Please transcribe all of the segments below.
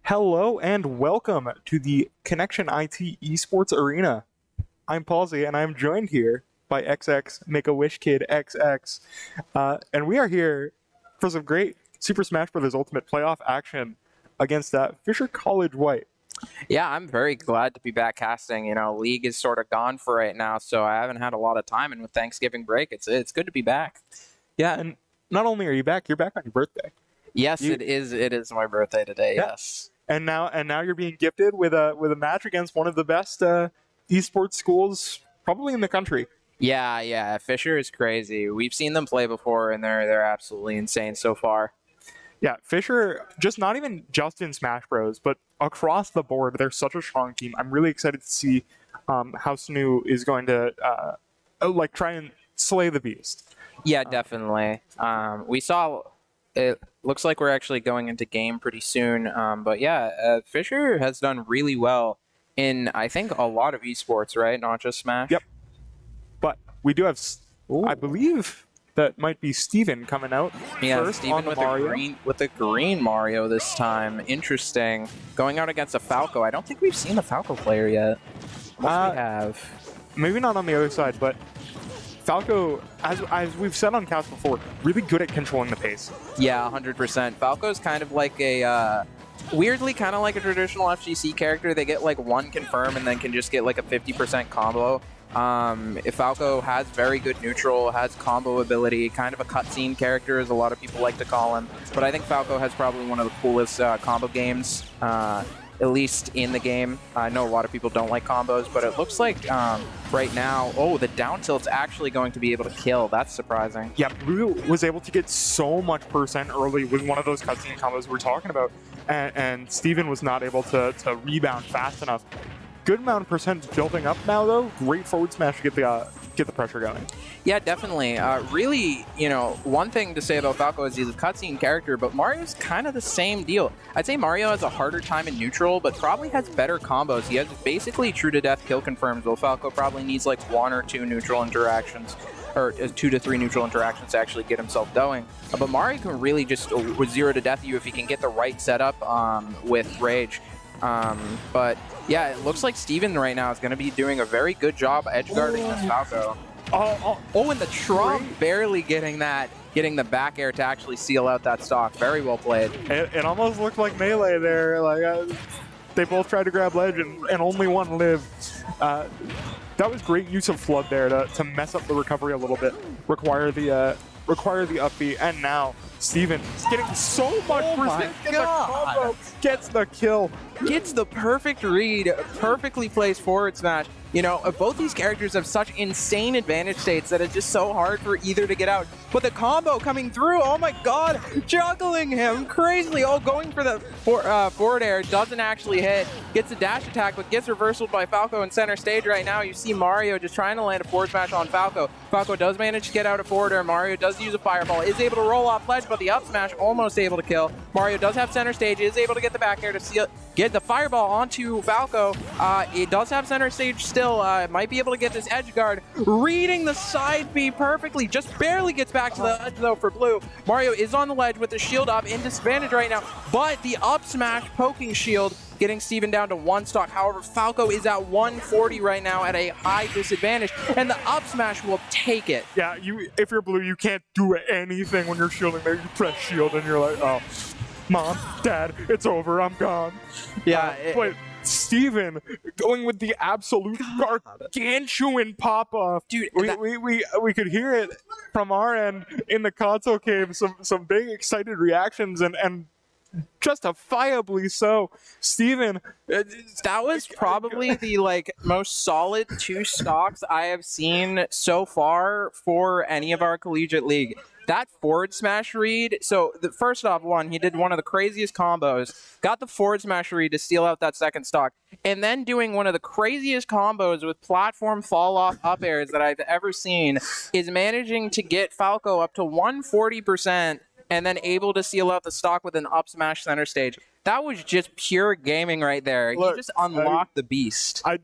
Hello and welcome to the Connection IT Esports Arena. I'm Palsy and I'm joined here by XX Make-A-Wish Kid XX. And we are here for some great Super Smash Bros. Ultimate playoff action against Fisher College White. Yeah, I'm very glad to be back casting. You know, League is sort of gone for right now, so I haven't had a lot of time. And with Thanksgiving break, it's good to be back. Yeah, and not only are you back on your birthday. Yes, it is my birthday today. Yeah. Yes. And now you're being gifted with a match against one of the best esports schools probably in the country. Yeah. Fisher is crazy. We've seen them play before, and they're absolutely insane so far. Yeah, Fisher, not even just in Smash Bros, but across the board, they're such a strong team. I'm really excited to see how SNHU is going to try and slay the beast. Yeah, definitely. We saw. It looks like we're actually going into game pretty soon. But yeah, Fisher has done really well in, I think, a lot of esports, right? Not just Smash. Yep. But we do have, I believe, that might be Steven coming out. Yeah, first Steven with a green Mario this time. Interesting. Going out against a Falco. I don't think we've seen the Falco player yet. We have. Maybe not on the other side, but Falco, as we've said on cast before, really good at controlling the pace. Yeah, 100%. Falco's kind of like a, weirdly kind of like a traditional FGC character. They get like one confirm and then can just get like a 50% combo. If Falco has very good neutral, has combo ability, kind of a cutscene character as a lot of people like to call him. But I think Falco has probably one of the coolest combo games, at least in the game. I know a lot of people don't like combos, but it looks like right now, the down tilt's actually going to be able to kill. That's surprising. Yeah, Blue was able to get so much percent early with one of those cutscene combos we're talking about, and Steven was not able to rebound fast enough. Good amount of percent building up now, though. Great forward smash to get the pressure going. Yeah, definitely. Really, one thing to say about Falco is he's a cutscene character, but Mario's kind of the same deal. I'd say Mario has a harder time in neutral, but probably has better combos. He has basically true to death kill confirms, while Falco probably needs like 1 or 2 neutral interactions, or 2 to 3 neutral interactions to actually get himself going. But Mario can really just with 0 to death you if he can get the right setup with Rage. But yeah, it looks like Steven right now is going to be doing a very good job edgeguarding this Falco. And the Trump barely getting the back air to actually seal out that stock. Very well played. It almost looked like melee there. Like they both tried to grab ledge and only one lived. That was great use of Flood there to mess up the recovery a little bit, require the upbeat, and now Steven is getting so much percent. Gets the kill. Gets the perfect read, perfectly placed forward smash. Both these characters have such insane advantage states that it's just so hard for either to get out. But the combo coming through, oh my god, juggling him crazily. Going for the forward air, doesn't actually hit. Gets a dash attack, but gets reversaled by Falco in center stage right now. You see Mario just trying to land a forward smash on Falco. Falco does manage to get out of forward air. Mario does use a fireball, is able to roll off ledge, but the up smash almost able to kill. Mario does have center stage, is able to get the back air to get the fireball onto Falco. It does have center stage still. Might be able to get this edge guard. Reading the side B perfectly. Just barely gets back to the edge though for Blue. Mario is on the ledge with the shield up in disadvantage right now. But the up smash poking shield getting Steven down to 1 stock. However, Falco is at 140 right now at a high disadvantage. And the up smash will take it. Yeah, if you're Blue, you can't do anything when you're shielding there. You press shield and you're like, oh, Mom, Dad, it's over. I'm gone. Yeah. But Steven going with the absolute gargantuan pop-off. Dude, we could hear it from our end in the console cave. Some big excited reactions and justifiably so. Steven, that was probably the most solid 2 stocks I have seen so far for any of our collegiate league. That forward smash read, so first off, he did one of the craziest combos, got the forward smash read to steal out that second stock, and then doing one of the craziest combos with platform fall off up airs that I've ever seen, is managing to get Falco up to 140% and then able to seal out the stock with an up smash center stage. That was just pure gaming right there. Look, he just unlocked the beast. I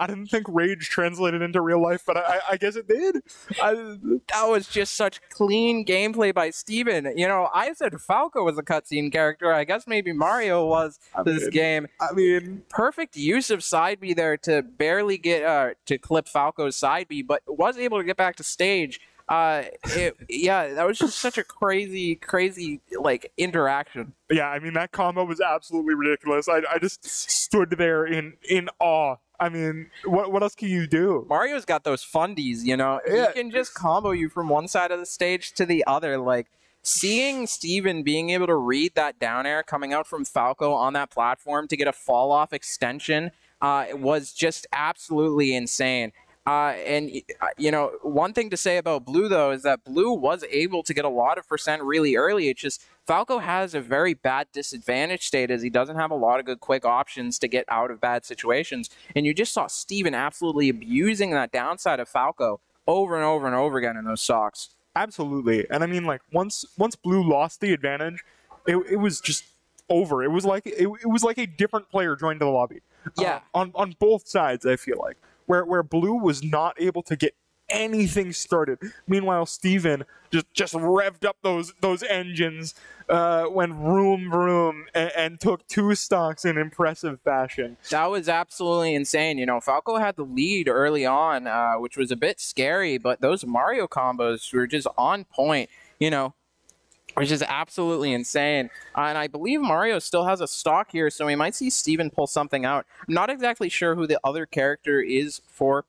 didn't think rage translated into real life, but I guess it did. That was just such clean gameplay by Steven. You know, I said Falco was a cutscene character. I guess maybe Mario was this game. I mean, perfect use of side B there to barely get to clip Falco's side B, but was able to get back to stage. Yeah, that was just such a crazy like interaction. Yeah, I mean that combo was absolutely ridiculous. I just stood there in awe. I mean, what else can you do? Mario's got those fundies, you know. Yeah. He can just combo you from one side of the stage to the other. Like seeing Steven being able to read that down air coming out from Falco on that platform to get a fall off extension was just absolutely insane. And, you know, one thing to say about Blue, though, is that Blue was able to get a lot of percent really early. It's just Falco has a very bad disadvantage state as he doesn't have a lot of good quick options to get out of bad situations. And you just saw Steven absolutely abusing that downside of Falco over and over and over again in those stocks. Absolutely. And I mean, like, once Blue lost the advantage, it was just over. It was like a different player joined the lobby. Yeah. On both sides, I feel like. Where Blue was not able to get anything started. Meanwhile, Steven just revved up those engines, went vroom and took 2 stocks in impressive fashion. That was absolutely insane. You know, Falco had the lead early on, which was a bit scary, but those Mario combos were just on point, you know, which is absolutely insane. And I believe Mario still has a stock here, so we might see Steven pull something out. I'm not exactly sure who the other character is for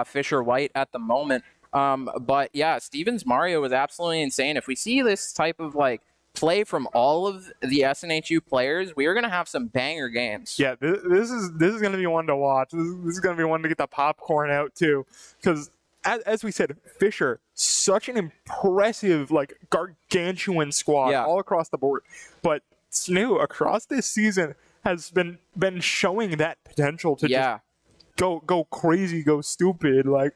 Fisher White at the moment. But yeah, Steven's Mario was absolutely insane. If we see this type of like play from all of the SNHU players, we are going to have some banger games. Yeah, this is going to be one to watch. This is going to be one to get the popcorn out too, because as we said, Fisher, such an impressive, like, gargantuan squad all across the board. But SNHU, across this season, has been showing that potential to just go crazy, go stupid. Like,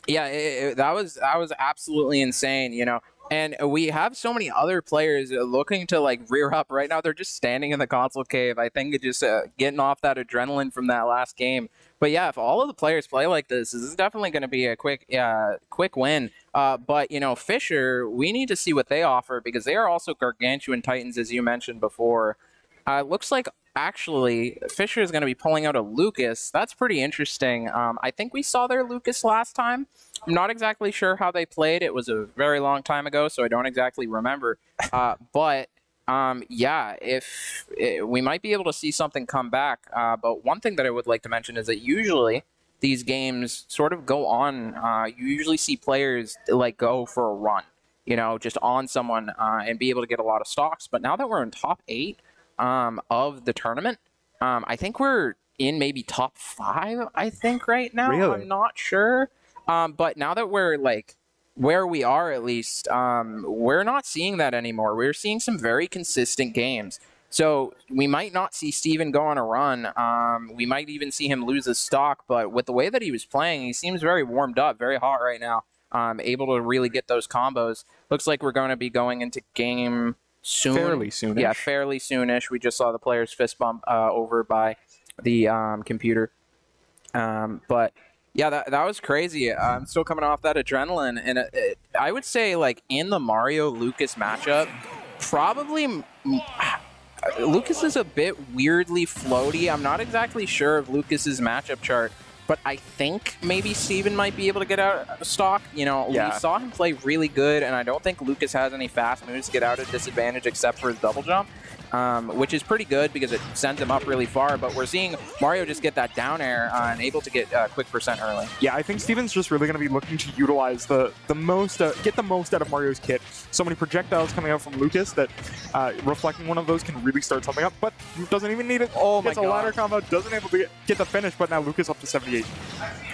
yeah, that was absolutely insane, you know. And we have so many other players looking to like rear up right now. They're just standing in the console cave. I think it's just getting off that adrenaline from that last game. But yeah, if all of the players play like this is definitely going to be a quick win. But, you know, Fisher, we need to see what they offer because they are also gargantuan titans, as you mentioned before. Looks like, actually, Fisher is going to be pulling out a Lucas. That's pretty interesting. I think we saw their Lucas last time. I'm not exactly sure how they played. It was a very long time ago, so I don't exactly remember. But yeah, we might be able to see something come back. But one thing that I would like to mention is that usually these games sort of go on. You usually see players like go for a run, you know, just on someone and be able to get a lot of stocks. But now that we're in top 8 of the tournament, I think we're in maybe top 5, I think, right now. Really? I'm not sure. But now that we're like where we are, at least, we're not seeing that anymore. We're seeing some very consistent games. So we might not see Steven go on a run. We might even see him lose his stock. But with the way that he was playing, he seems very warmed up, very hot right now, able to really get those combos. Looks like we're going to be going into game soon. Fairly soonish. Yeah, fairly soonish. We just saw the players fist bump over by the computer. But yeah, that was crazy. I'm still coming off that adrenaline. And I would say, like, in the Mario-Lucas matchup, probably Lucas is a bit weirdly floaty. I'm not exactly sure of Lucas's matchup chart, but I think maybe Steven might be able to get out of stock. You know, we saw him play really good, and I don't think Lucas has any fast moves to get out of disadvantage except for his double jump. Which is pretty good because it sends him up really far, but we're seeing Mario just get that down air and able to get quick percent early. Yeah, I think Steven's just really going to be looking to utilize the most, get the most out of Mario's kit. So many projectiles coming out from Lucas that reflecting one of those can really start something up, but doesn't even need it. Oh my God. Gets a ladder combo, doesn't able to get the finish, but now Lucas up to 78.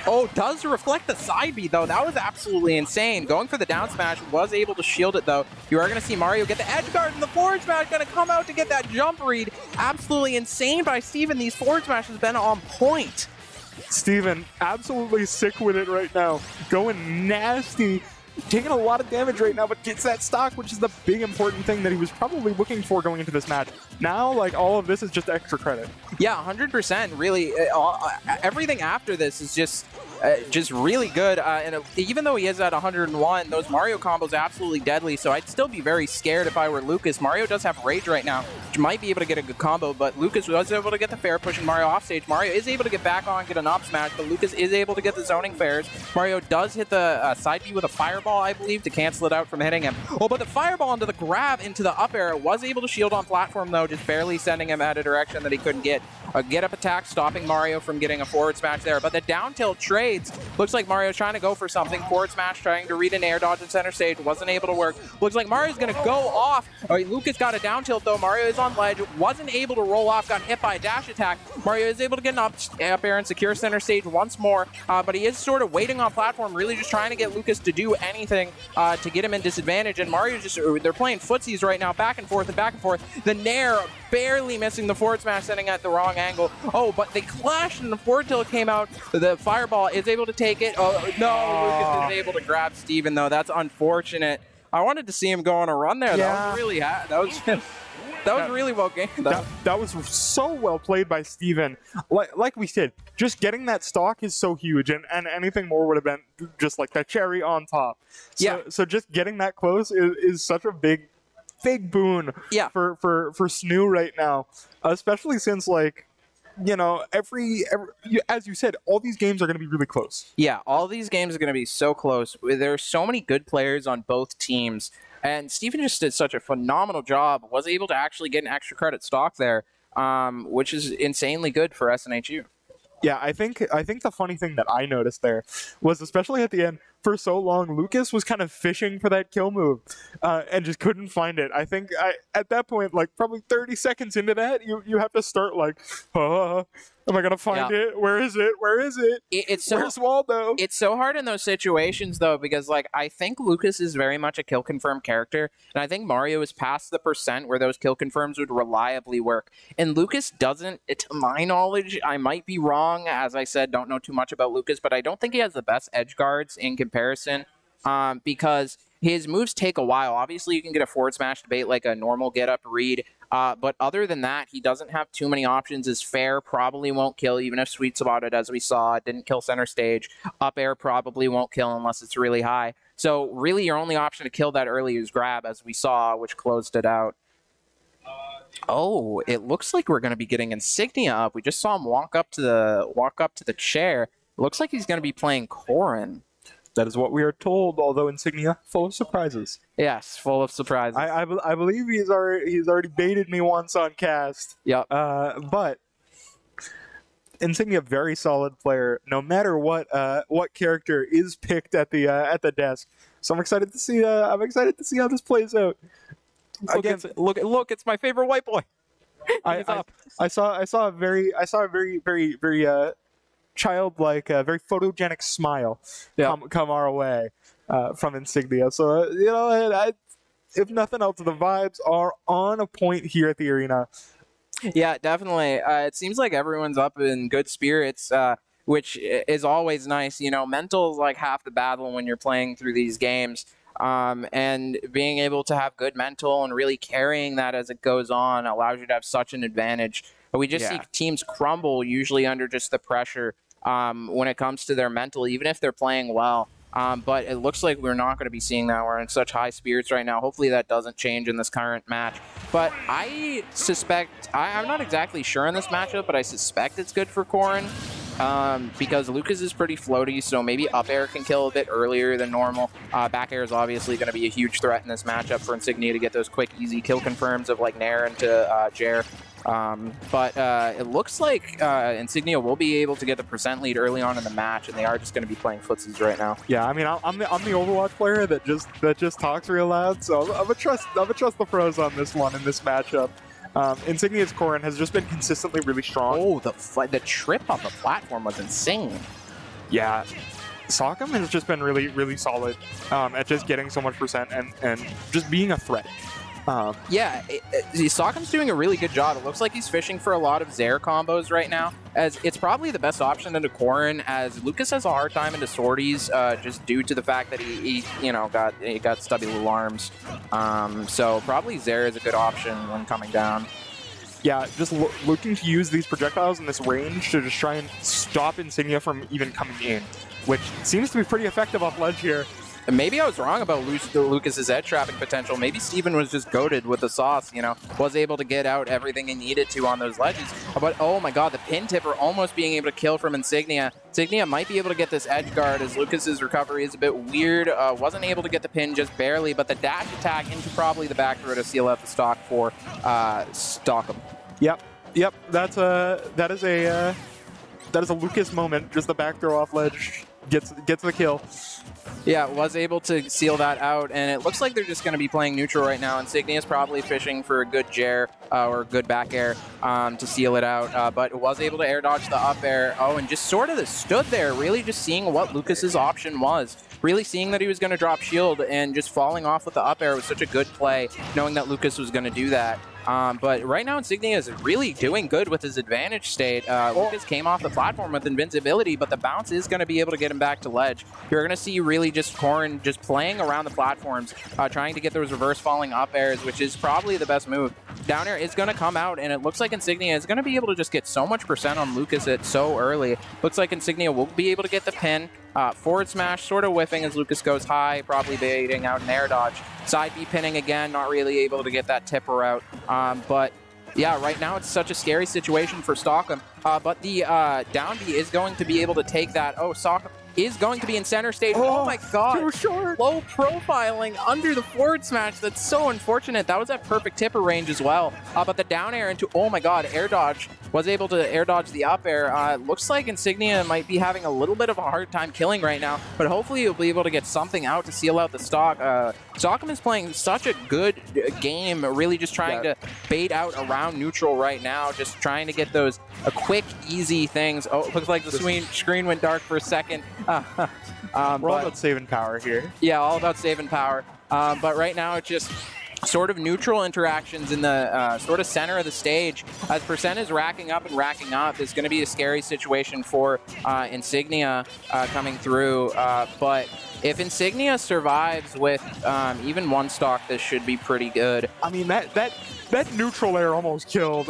Oh, does reflect the side B, though. That was absolutely insane. Going for the down smash, was able to shield it, though. You are going to see Mario get the edge guard, and the forward smash going to come out to get that jump read. Absolutely insane by Steven. These forward smashes have been on point. Steven, absolutely sick with it right now. Going nasty. taking a lot of damage right now, but gets that stock, which is the big important thing that he was probably looking for going into this match. Now, like, all of this is just extra credit. Yeah, 100%. Really, everything after this is just really good. And even though he is at 101, those Mario combos absolutely deadly. So I'd still be very scared if I were Lucas. Mario does have Rage right now, which might be able to get a good combo, but Lucas was able to get the fair pushing Mario off stage. Mario is able to get back on, get an up smash, but Lucas is able to get the zoning fairs. Mario does hit the side B with a fireball, I believe, to cancel it out from hitting him. Oh, but the fireball into the grab into the up air was able to shield on platform, though, just barely sending him at a direction that he couldn't get. A get-up attack, stopping Mario from getting a forward smash there. But the down tilt trades, looks like Mario's trying to go for something. Forward smash, trying to read an air dodge at center stage, wasn't able to work. Looks like Mario's going to go off. Lucas got a down tilt, though. Mario is on ledge, wasn't able to roll off, got hit by a dash attack. Mario is able to get an up air and secure center stage once more, but he is sort of waiting on platform, really just trying to get Lucas to do anything to get him in disadvantage. And Mario just, they're playing footsies right now, back and forth and back and forth. The Nair barely missing the forward smash, sending at the wrong angle. Oh, but they clashed and the forward tilt came out. The fireball is able to take it. Oh, no, Lucas is able to grab Steven, though. That's unfortunate. I wanted to see him go on a run there. Yeah. That was really that was really well gamed. That was so well played by Steven. Like we said, just getting that stock is so huge, and anything more would have been just like the cherry on top. So just getting that close is such a big boon for SNHU right now, especially since, like, you know, as you said, all these games are going to be really close. Yeah, all these games are going to be so close. There are so many good players on both teams, and Steven just did such a phenomenal job, was able to actually get an extra credit stock there, which is insanely good for SNHU. Yeah, I think the funny thing that I noticed there was, especially at the end, for so long, Lucas was kind of fishing for that kill move and just couldn't find it. I think at that point, like probably 30 seconds into that, you have to start like, am I going to find it? Where is it? Where is it? Where's Waldo? It's so hard in those situations, though, because like I think Lucas is very much a kill confirm character, and I think Mario is past the % where those kill confirms would reliably work. And Lucas doesn't, to my knowledge, I might be wrong, as I said, don't know too much about Lucas, but I don't think he has the best edge guards in comparison, because his moves take a while. Obviously, you can get a forward smash to bait like a normal get-up read, but other than that, he doesn't have too many options. His fair probably won't kill, even if sweet spotted, as we saw. It didn't kill center stage. Up air probably won't kill unless it's really high. So really, your only option to kill that early is grab, as we saw, which closed it out. Oh, it looks like we're going to be getting Insignia up. We just saw him walk up to the chair. It looks like he's going to be playing Corrin. That is what we are told, although Insignia, full of surprises. Yes, full of surprises. I believe he's already baited me once on cast. Yep. But Insignia, very solid player, no matter what character is picked at the desk. So I'm excited to see how this plays out. Look, it's my favorite white boy. I saw a very childlike, very photogenic smile come our way from Insignia. So you know, if nothing else, the vibes are on a point here at the arena. Yeah, definitely. It seems like everyone's up in good spirits, which is always nice. You know, mental is like half the battle when you're playing through these games. And being able to have good mental and really carrying that as it goes on allows you to have such an advantage. But we just see teams crumble usually under just the pressure when it comes to their mental, even if they're playing well. But it looks like we're not going to be seeing that. We're in such high spirits right now. Hopefully that doesn't change in this current match. But I suspect, I'm not exactly sure in this matchup, but I suspect it's good for Corrin. Because Lucas is pretty floaty, so maybe up air can kill a bit earlier than normal. Back air is obviously going to be a huge threat in this matchup for Insignia to get those quick, easy kill confirms of like Nair into Jer. But it looks like Insignia will be able to get the % lead early on in the match, and they are just going to be playing footsies right now. Yeah, I mean, I'm the Overwatch player that just talks real loud, so I'm gonna trust the pros on this one in this matchup. Insignia's Corrin has just been consistently really strong. Oh, the trip on the platform was insane. Yeah, Sockham has just been really, really solid at just getting so much % and just being a threat. Yeah, Sockham's doing a really good job. It looks like he's fishing for a lot of Zaire combos right now, as it's probably the best option into Corrin, as Lucas has a hard time into sorties just due to the fact that he got stubby little arms. So probably Zaire is a good option when coming down. Yeah, just looking to use these projectiles in this range to just try and stop Insignia from even coming in, which seems to be pretty effective off ledge here. And maybe I was wrong about Lucas's edge trapping potential. Maybe Steven was just goated with the sauce, you know, was able to get out everything he needed to on those ledges. But oh my god, the pin tipper almost being able to kill from Insignia. Insignia might be able to get this edge guard as Lucas's recovery is a bit weird. Wasn't able to get the pin just barely, but the dash attack into probably the back throw to seal out the stock for Stockham. Yep, that is a Lucas moment. Just the back throw off ledge gets the kill. Yeah, was able to seal that out, and it looks like they're just going to be playing neutral right now. Insignia is probably fishing for a good Jair or good back air to seal it out, but it was able to air dodge the up air. Oh, and just sort of stood there, really just seeing what Lucas's option was. Really seeing that he was going to drop shield and just falling off with the up air was such a good play, knowing that Lucas was going to do that. But right now, Insignia is really doing good with his advantage state. Lucas came off the platform with invincibility, but the bounce is going to be able to get him back to ledge. You're going to see really just Corrin just playing around the platforms, trying to get those reverse falling up airs, which is probably the best move. Down air is going to come out, and it looks like Insignia is going to be able to just get so much percent on Lucas so early. Looks like Insignia will be able to get the pin. Forward smash, sort of whiffing as Lucas goes high, probably baiting out an air dodge. Side B pinning again, not really able to get that tipper out. But yeah, right now it's such a scary situation for Stockham. But the down B is going to be able to take that. Oh, Stockham is going to be in center stage. Oh my god. Too short. Low profiling under the forward smash. That's so unfortunate. That was at perfect tipper range as well. But the down air into, oh my god, air dodge. Was able to air dodge the up air. Looks like Insignia might be having a little bit of a hard time killing right now, but hopefully he'll be able to get something out to seal out the stock. Stockham is playing such a good game, really just trying to bait out around neutral right now, just trying to get those quick, easy things. Oh, it looks like the screen went dark for a second. We're all about saving power here. Yeah, all about saving power. But right now it's just sort of neutral interactions in the sort of center of the stage. As percent is racking up, it's going to be a scary situation for Insignia coming through. But if Insignia survives with even one stock, this should be pretty good. I mean, that neutral air almost killed.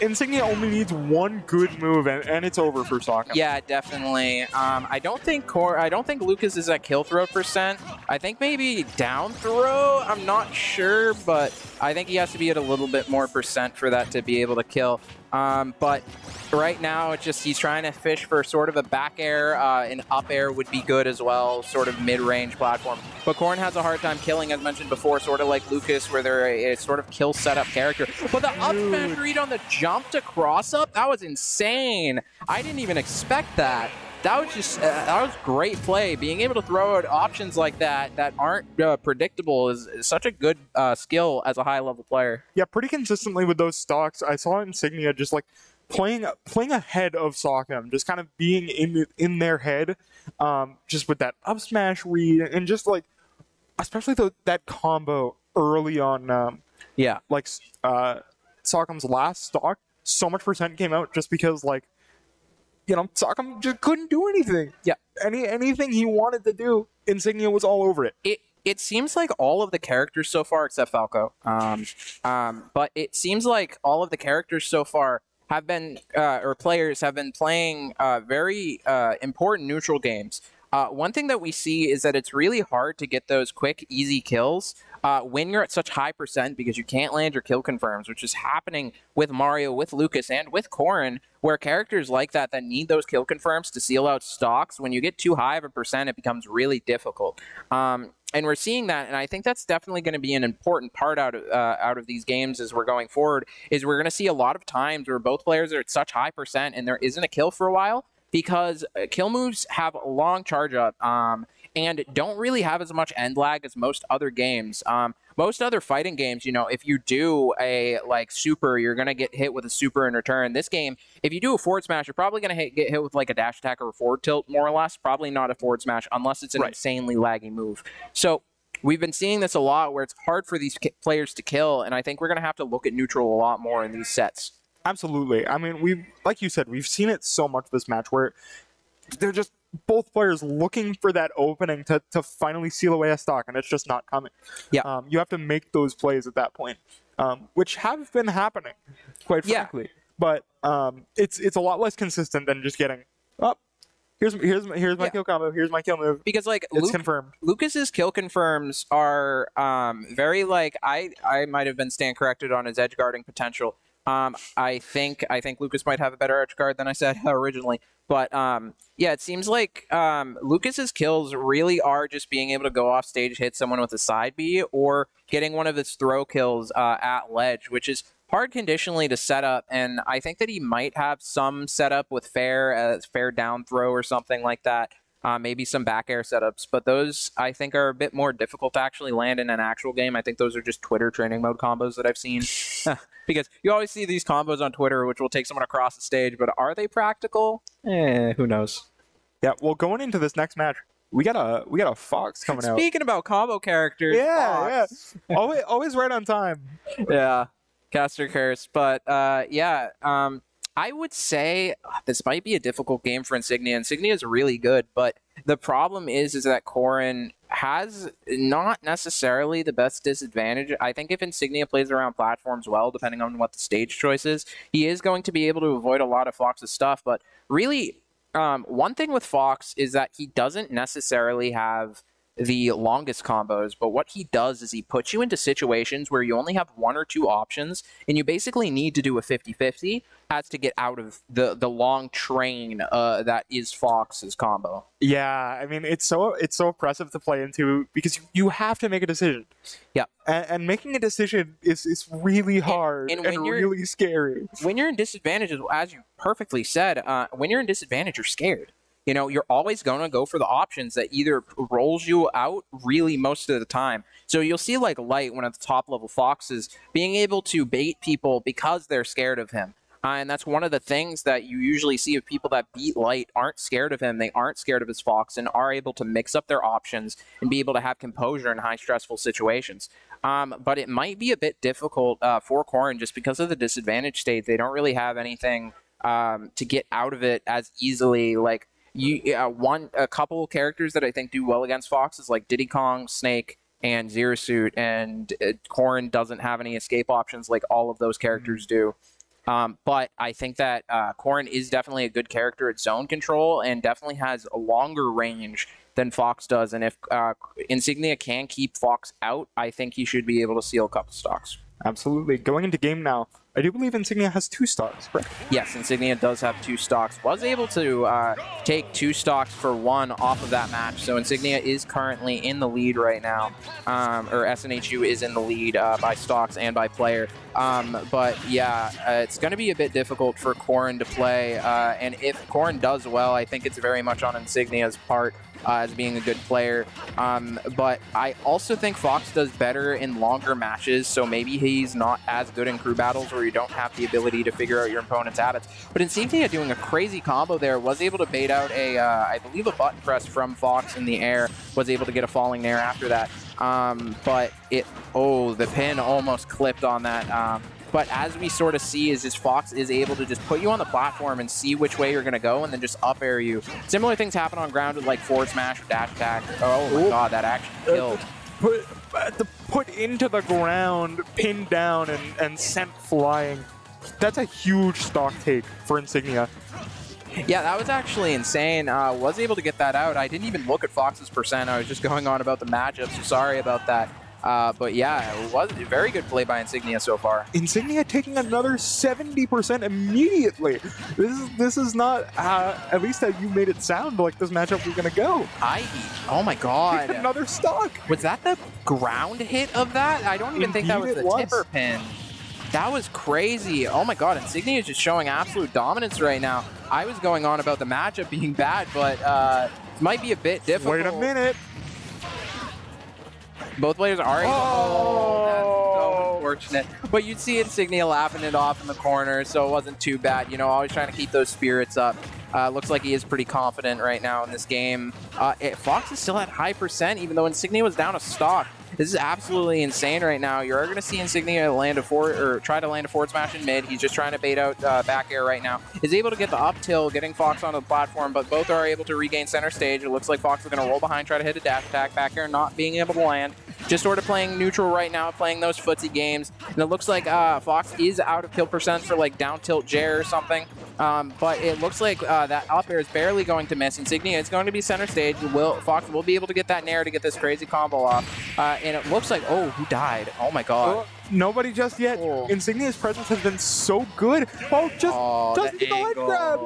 Insignia only needs one good move, and it's over for Stockham. Yeah, definitely. I don't think Lucas is at kill throw percent. I think maybe down throw. I'm not sure, but I think he has to be at a little bit more percent for that to be able to kill. But right now, it's just he's trying to fish for sort of a back air. An up air would be good as well, sort of mid-range platform. But Corrin has a hard time killing, as mentioned before, sort of like Lucas, where they're a sort of kill setup character. But the up smash read on the jump to cross up, that was insane. I didn't even expect that. That was just that was great play. Being able to throw out options like that aren't predictable is such a good skill as a high-level player. Yeah, pretty consistently with those stocks, I saw Insignia just like playing ahead of Stockham, just kind of being in their head, just with that up smash read and just like, especially that combo early on. Yeah, like Stockham's last stock, so much percent came out just because like, you know, Stockham just couldn't do anything. Yeah. Anything he wanted to do, Insignia was all over it. It seems like all of the characters so far, except Falco, but it seems like all of the characters so far have been, or players have been playing very important neutral games. One thing that we see is that it's really hard to get those quick, easy kills when you're at such high percent because you can't land your kill confirms, which is happening with Mario, with Lucas, and with Corrin, where characters like that need those kill confirms to seal out stocks, when you get too high of a percent, it becomes really difficult. And we're seeing that, and I think that's definitely going to be an important part out of these games as we're going forward, is we're going to see a lot of times where both players are at such high percent and there isn't a kill for a while, because kill moves have a long charge up and don't really have as much end lag as most other games. Most other fighting games, you know, if you do a like super, you're going to get hit with a super in return. This game, if you do a forward smash, you're probably going to get hit with like a dash attack or a forward tilt, more or less. Probably not a forward smash unless it's an insanely laggy move. So we've been seeing this a lot where it's hard for these players to kill, and I think we're going to have to look at neutral a lot more in these sets. Absolutely. I mean, like you said, we've seen it so much this match where they're just both players looking for that opening to finally seal away a stock, and it's just not coming. Yeah. You have to make those plays at that point, which have been happening, quite frankly. But it's a lot less consistent than just getting up. Here's my kill combo. Here's my kill move. Because like it's confirmed. Lucas's kill confirms are very like I might have been stand corrected on his edge guarding potential. I think Lucas might have a better edge guard than I said originally. But yeah, it seems like Lucas's kills really are just being able to go off stage, hit someone with a side B, or getting one of his throw kills at ledge, which is hard conditionally to set up. And I think that he might have some setup with fair down throw or something like that. Maybe some back air setups, but those I think are a bit more difficult to actually land in an actual game. I think those are just Twitter training mode combos that I've seen. Because you always see these combos on Twitter which will take someone across the stage, but are they practical? Who knows? Yeah, well, going into this next match, we got a Fox coming out. Speaking about combo characters, yeah. Always right on time. Yeah, caster curse, but yeah. I would say this might be a difficult game for Insignia. Insignia is really good, but the problem is that Corrin has not necessarily the best disadvantage. I think if Insignia plays around platforms well, depending on what the stage choice is, he is going to be able to avoid a lot of Fox's stuff. But really, one thing with Fox is that he doesn't necessarily have the longest combos, but what he does is he puts you into situations where you only have one or two options, and you basically need to do a 50-50 as to get out of the long train that is Fox's combo. Yeah, I mean, it's so oppressive to play into because you have to make a decision. Yeah, and making a decision is really hard and really scary. When you're in disadvantages, as you perfectly said, when you're in disadvantage, you're scared. You know, you're always going to go for the options that either rolls you out really most of the time. So you'll see like Light, one of the top level Foxes, being able to bait people because they're scared of him. And that's one of the things that you usually see of people that beat Light aren't scared of him. They aren't scared of his Fox and are able to mix up their options and be able to have composure in high stressful situations. But it might be a bit difficult for Corrin just because of the disadvantage state. They don't really have anything to get out of it as easily. Like, a couple characters that I think do well against Fox is like Diddy Kong, Snake, and Zero Suit, and Corrin doesn't have any escape options like all of those characters do. But I think that Corrin is definitely a good character at zone control and definitely has a longer range than Fox does. And if Insignia can keep Fox out, I think he should be able to seal a couple stocks. Absolutely. Going into game now, I do believe Insignia has 2 stocks, correct? Yes, Insignia does have 2 stocks. Was able to take 2 stocks for 1 off of that match. So Insignia is currently in the lead right now. Or SNHU is in the lead by stocks and by player. But yeah, it's going to be a bit difficult for Corrin to play. And if Corrin does well, I think it's very much on Insignia's part. As being a good player. But I also think Fox does better in longer matches, so maybe he's not as good in crew battles where you don't have the ability to figure out your opponent's habits. But Insignia doing a crazy combo there, was able to bait out a, I believe a button press from Fox in the air, was able to get a falling nair after that. But the pin almost clipped on that. But as we sort of see is just Fox is able to just put you on the platform and see which way you're going to go and then just up air you. Similar things happen on ground with like forward smash or dash attack. Oh my god, that actually killed. Put into the ground, pinned down, and sent flying. That's a huge stock take for Insignia. Yeah, that was actually insane. Was able to get that out. I didn't even look at Fox's percent. I was just going on about the matchup, so sorry about that. But yeah, it was a very good play by Insignia so far. Insignia taking another 70% immediately. This is not, at least how you made it sound like this matchup was going to go. Oh my god. Another stock. Was that the ground hit of that? I don't even think that was the tipper pin. That was crazy. Oh my god, Insignia is just showing absolute dominance right now. I was going on about the matchup being bad, but it might be a bit difficult. Wait a minute. Both players are able. Oh, unfortunate. But you'd see Insignia laughing it off in the corner, so it wasn't too bad. You know, always trying to keep those spirits up. Looks like he is pretty confident right now in this game. Fox is still at high percent, even though Insignia was down a stock. This is absolutely insane right now. You're going to see Insignia land a forward, or try to land a forward smash in mid. He's just trying to bait out back air right now. Is able to get the up tilt, getting Fox onto the platform, but both are able to regain center stage. It looks like Fox is going to roll behind, try to hit a dash attack. Back air not being able to land. Just sort of playing neutral right now, playing those footsie games. And it looks like Fox is out of kill percent for like down tilt Jer or something. But it looks like that up air is barely going to miss. Insignia is going to be center stage. Fox will be able to get that nair to get this crazy combo off. And it looks like, oh, who died? Oh my god. Nobody just yet. Oh. Insignia's presence has been so good. Oh, doesn't get the leg grab.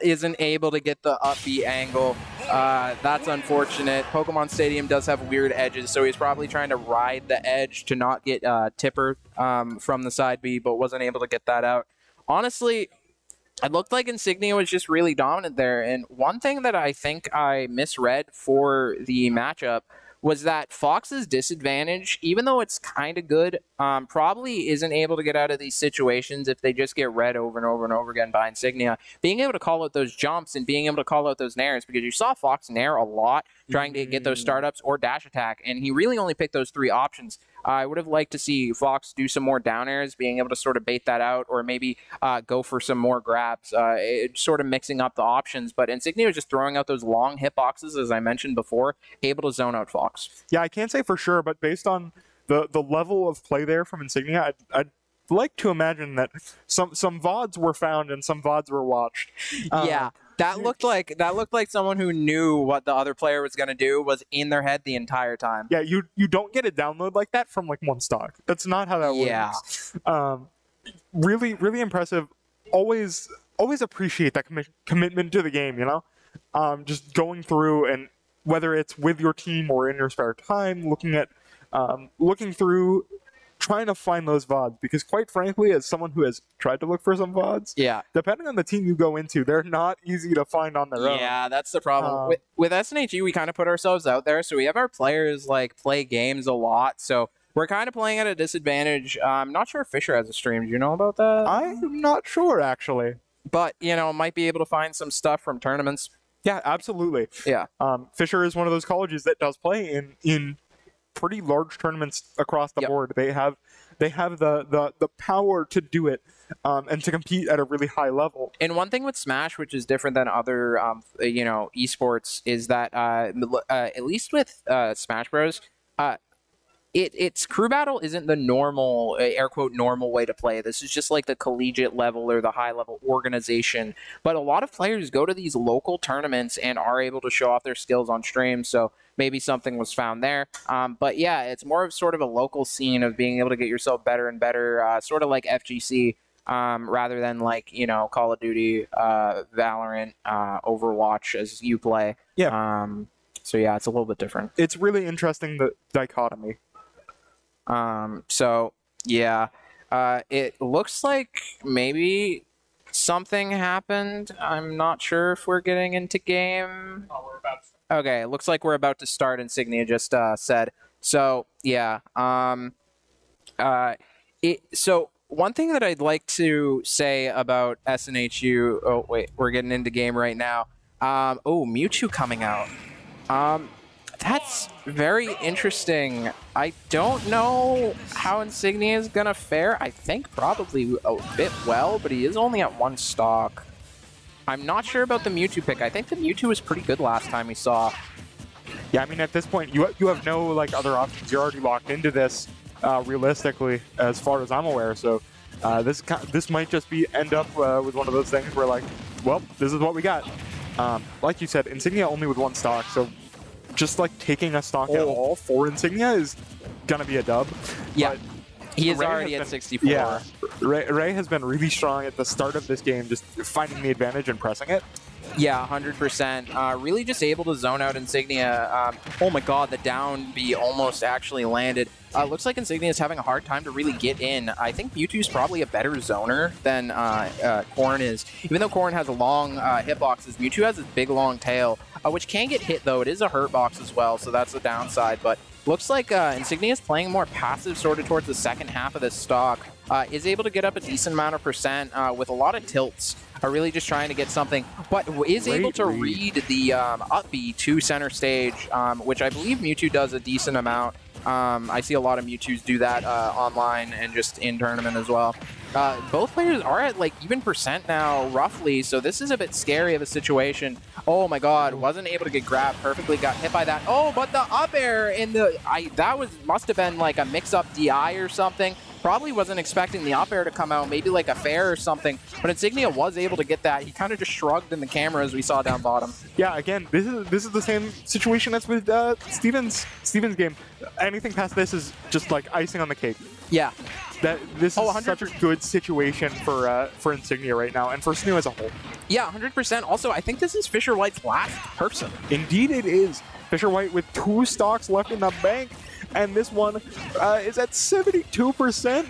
Isn't able to get the up B angle. That's unfortunate. Pokemon Stadium does have weird edges, so he's probably trying to ride the edge to not get tipper from the side B, but wasn't able to get that out. Honestly, it looked like Insignia was just really dominant there. And one thing that I think I misread for the matchup was that Fox's disadvantage, even though it's kind of good, probably isn't able to get out of these situations if they just get read over and over and over again by Insignia. Being able to call out those jumps and being able to call out those nairs, because you saw Fox nair a lot trying to get those startups or dash attack, and he really only picked those 3 options. I would have liked to see Fox do some more down airs, being able to sort of bait that out, or maybe go for some more grabs, sort of mixing up the options. But Insignia was just throwing out those long hitboxes, as I mentioned before, able to zone out Fox. Yeah, I can't say for sure, but based on the level of play there from Insignia, I'd like to imagine that some VODs were found and some VODs were watched. Yeah. That looked like someone who knew what the other player was going to do was in their head the entire time. Yeah, you don't get a download like that from like one stock. That's not how that works. Really, really impressive. Always appreciate that commitment to the game, you know? Just going through, and whether it's with your team or in your spare time, looking through, trying to find those VODs, because quite frankly, as someone who has tried to look for some VODs, depending on the team you go into, they're not easy to find on their own. Yeah, that's the problem. With SNHU, we kind of put ourselves out there, so we have our players like play games a lot, so we're kind of playing at a disadvantage. I'm not sure if Fisher has a stream. Do you know about that? I'm not sure, actually. But, you know, might be able to find some stuff from tournaments. Yeah, absolutely. Yeah. Fisher is one of those colleges that does play in pretty large tournaments across the board. They have the power to do it and to compete at a really high level. And one thing with Smash, which is different than other esports, is that at least with Smash Bros, it's crew battle isn't the normal, air quote, normal way to play. This is just like the collegiate level or the high level organization. But a lot of players go to these local tournaments and are able to show off their skills on stream. So maybe something was found there. But yeah, it's more of sort of a local scene of being able to get yourself better and better, sort of like FGC, rather than like, you know, Call of Duty, Valorant, Overwatch as you play. Yeah. So yeah, it's a little bit different. It's really interesting, the dichotomy. So yeah, it looks like maybe something happened. I'm not sure if we're getting into game. Oh, we're about to. Okay, it looks like we're about to start, Insignia just said. So yeah, so one thing that I'd like to say about SNHU, oh wait, we're getting into game right now. Oh, Mewtwo coming out. That's very interesting. I don't know how Insignia is going to fare. I think probably a bit well, but he is only at 1 stock. I'm not sure about the Mewtwo pick. I think the Mewtwo was pretty good last time we saw. Yeah, I mean, at this point, you have no like other options. You're already locked into this realistically, as far as I'm aware. So this might just end up with one of those things where like, well, this is what we got. Like you said, Insignia only with 1 stock, so just like taking a stock at all for Insignia is gonna be a dub. Yeah, but he is already at 64. Yeah, Ray has been really strong at the start of this game, just finding the advantage and pressing it. Yeah, 100%. Really just able to zone out Insignia. Oh my god, the down B almost actually landed. Looks like Insignia is having a hard time to really get in. I think Mewtwo's probably a better zoner than Corrin is. Even though Corrin has long hitboxes, Mewtwo has this big long tail, which can get hit though. It is a hurt box as well, so that's the downside. But looks like Insignia is playing more passive sort of towards the second half of this stock. Is able to get up a decent amount of percent with a lot of tilts. Are really just trying to get something, but is able to read the up B to center stage, which I believe Mewtwo does a decent amount. I see a lot of Mewtwo's do that online and just in tournament as well. Both players are at like even percent now, roughly, so this is a bit scary of a situation. Oh my god, wasn't able to get grabbed perfectly, got hit by that. Oh, but the up air in the... must have been like a mix-up DI or something. Probably wasn't expecting the up air to come out, maybe like a fair or something, but Insignia was able to get that. He kind of just shrugged in the camera as we saw down bottom. Yeah, again, this is the same situation as with Steven's game. Anything past this is just like icing on the cake. Yeah. This is such a good situation for Insignia right now, and for SNHU as a whole. Yeah, 100%. Also, I think this is Fisher White's last person. Indeed it is. Fisher White with 2 stocks left in the bank, and this one is at 72%.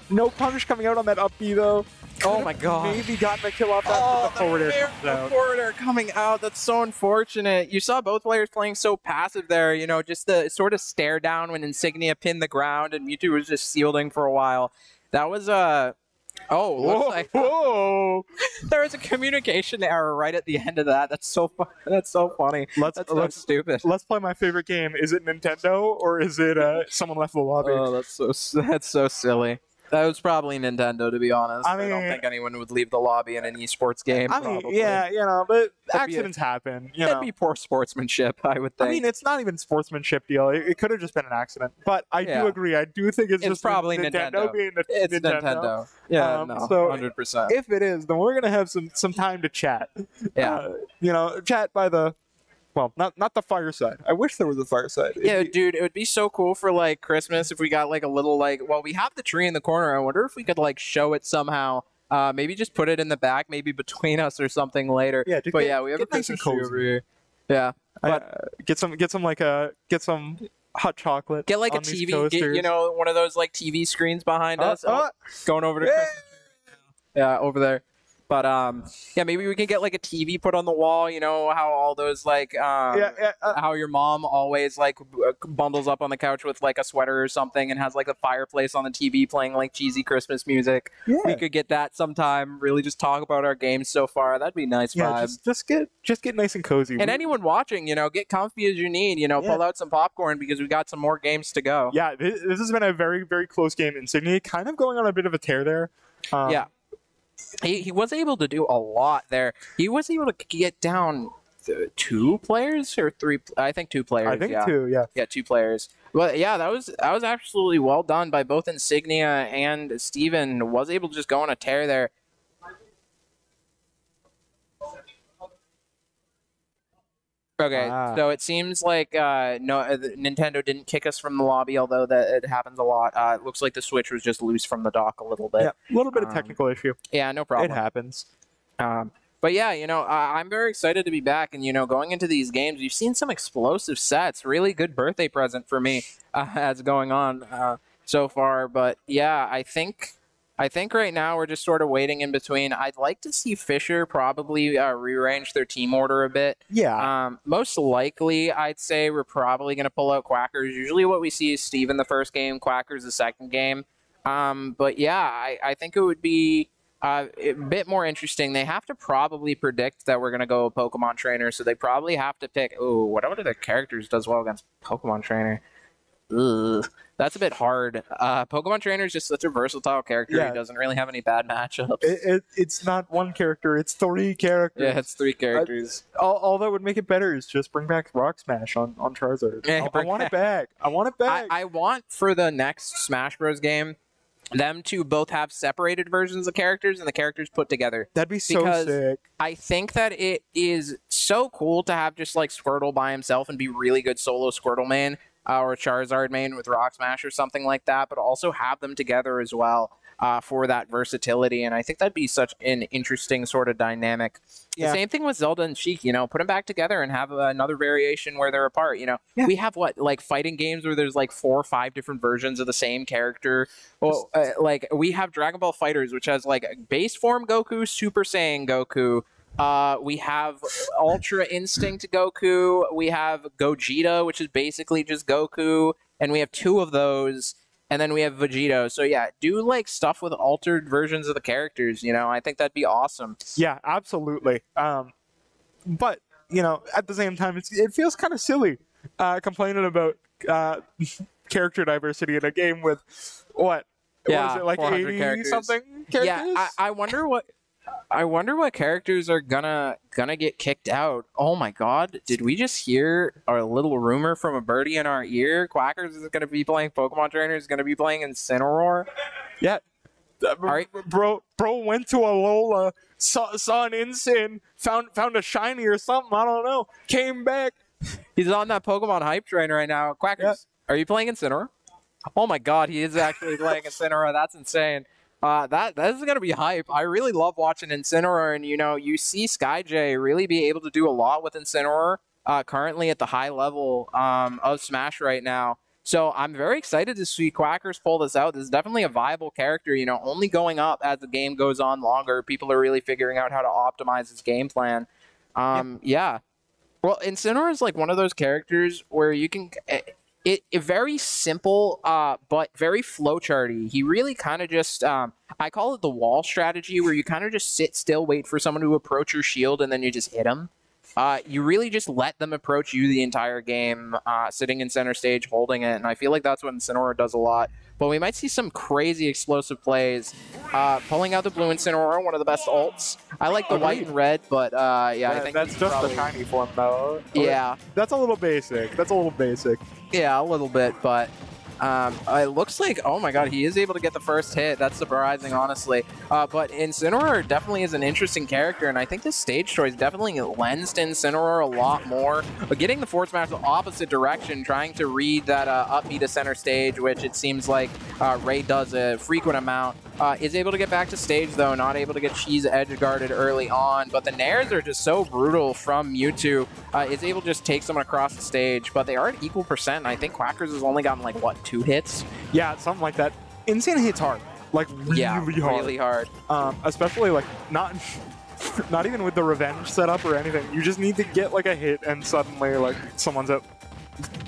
No punish coming out on that up B, though. Oh my god. Maybe gotten a kill off that with the forward air. The forward air coming out. That's so unfortunate. You saw both players playing so passive there, you know, just the sort of stare down when Insignia pinned the ground and Mewtwo was just shielding for a while. That was oh, looks like there was a communication error right at the end of that. That's so funny. That's so stupid. Let's play my favorite game. Is it Nintendo or is it someone left the lobby? Oh, that's so silly. That was probably Nintendo, to be honest. I don't think anyone would leave the lobby in an esports game. I mean, yeah, you know, but accidents happen. That'd be poor sportsmanship, I would think. I mean, it's not even sportsmanship deal. It could have just been an accident. But I do agree. I do think it's just probably Nintendo being It's Nintendo. Yeah, no, so 100%. If it is, then we're gonna have some time to chat. Yeah, you know, chat by the. Well, not the fireside. I wish there was a fireside. Yeah, dude, it would be so cool for like Christmas if we got like a little well, we have the tree in the corner. I wonder if we could like show it somehow. Maybe just put it in the back, maybe between us or something later. Yeah, we have a Christmas tree over here. Yeah, but get some hot chocolate. Get like a TV, you know, one of those like TV screens behind us. Going over to Christmas. Yeah, over there. But yeah, maybe we can get like a TV put on the wall. You know how all those like how your mom always like bundles up on the couch with like a sweater or something and has like a fireplace on the TV playing like cheesy Christmas music. Yeah. We could get that sometime. Really, just talk about our games so far. That'd be nice. Yeah, just get nice and cozy. And anyone watching, you know, get comfy as you need. You know, pull out some popcorn because we got some more games to go. Yeah, this has been a very, very close game. Insignia kind of going on a bit of a tear there. Yeah. He was able to do a lot there. He was able to get down 2 players or 3. I think 2 players. I think 2. Yeah. Yeah, 2 players. Well, yeah, that was absolutely well done by both Insignia and Steven. Was able to just go on a tear there. Okay, so it seems like Nintendo didn't kick us from the lobby, although that it happens a lot. It looks like the Switch was just loose from the dock a little bit. Yeah, a little bit of technical issue. Yeah, no problem. It happens. But yeah, you know, I'm very excited to be back, and you know, going into these games, you've seen some explosive sets. Really good birthday present for me as going on so far. But yeah, I think right now we're just sort of waiting in between. I'd like to see Fisher probably rearrange their team order a bit. Yeah. Most likely, I'd say we're probably going to pull out Quackers. Usually what we see is Steve in the first game, Quackers the second game. But yeah, I think it would be a bit more interesting. They have to probably predict that we're going to go Pokemon Trainer, so they probably have to pick... Ooh, what other characters does well against Pokemon Trainer? Ugh. That's a bit hard. Pokemon Trainer is just such a versatile character. Yeah. He doesn't really have any bad matchups. It's not 1 character. It's 3 characters. Yeah, it's 3 characters. All that would make it better is just bring back Rock Smash on Charizard. Yeah, I want it back. I want it back. I want for the next Smash Bros. Game them to both have separated versions of characters and the characters put together. That'd be so sick. I think that it is so cool to have just like Squirtle by himself and be really good solo Squirtle main. Or Charizard main with Rock Smash or something like that, but also have them together as well for that versatility. And I think that'd be such an interesting sort of dynamic. Yeah. The same thing with Zelda and Sheik, you know, put them back together and have another variation where they're apart, you know. Yeah. We have like fighting games where there's like 4 or 5 different versions of the same character. Well, like we have Dragon Ball FighterZ, which has like base form Goku, Super Saiyan Goku, We have Ultra Instinct Goku. We have Gogeta, which is basically just Goku. And we have 2 of those. And then we have Vegito. So yeah, do like stuff with altered versions of the characters, you know? I think that'd be awesome. Yeah, absolutely. But, you know, at the same time, it feels kind of silly complaining about character diversity in a game with, what? Yeah, What is it, like 80-something characters? Yeah, I wonder what characters are gonna get kicked out. Oh my god, did we just hear a little rumor from a birdie in our ear? Quackers is gonna be playing Pokemon Trainer, is gonna be playing Incineroar. Yeah. Right. Bro went to Alola, saw an Incin, found a shiny or something, I don't know, came back. He's on that Pokemon hype train right now. Quackers, Are you playing Incineroar? Oh my god, he is actually playing Incineroar. That's insane. That is going to be hype. I really love watching Incineroar, and, you know, you see SkyJ really be able to do a lot with Incineroar currently at the high level of Smash right now. So I'm very excited to see Quackers pull this out. This is definitely a viable character, you know, only going up as the game goes on longer. People are really figuring out how to optimize his game plan. Yeah. Well, Incineroar is like one of those characters where you can... It very simple, but very flowcharty. He really kind of just, I call it the wall strategy, where you kind of just sit still, wait for someone to approach your shield, and then you just hit them. You really just let them approach you the entire game, sitting in center stage, holding it, and I feel like that's what Incineroar does a lot. But we might see some crazy explosive plays. Pulling out the blue Incineroar, one of the best ults. I like the white and red, but yeah, I think that's just probably... the shiny form, though. Yeah. That's a little basic. Yeah, a little bit, but it looks like, oh my god, he is able to get the first hit. That's surprising, honestly. But Incineroar definitely is an interesting character, and I think this stage choice definitely lends to Incineroar a lot more. But getting the forward smash the opposite direction, trying to read that up B to center stage, which it seems like Ray does a frequent amount, is able to get back to stage, though, not able to get Cheese edge guarded early on. But the nairs are just so brutal from Mewtwo. Is able to just take someone across the stage, but they are at equal percent, and I think Quackers has only gotten, like, what, 2 hits? Yeah, something like that. Insane hits hard. Like, really hard. Really hard. Especially, like, not even with the revenge setup or anything. You just need to get, like, a hit, and suddenly, like, someone's at,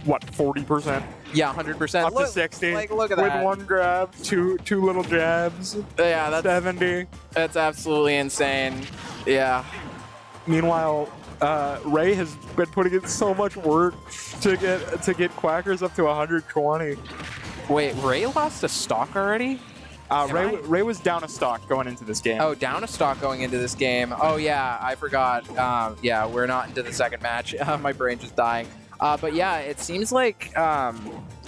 what, 40%? Yeah, 100%. Up to 60. Like, look at that. With 1 grab, two little jabs. Yeah, that's 70. That's absolutely insane. Yeah. Meanwhile, Ray has been putting in so much work to get Quackers up to 120. Wait, Ray lost a stock already? Ray was down a stock going into this game. Oh, down a stock going into this game. Oh, yeah, I forgot. Yeah, we're not into the second match. My brain just dying. But yeah, it seems like,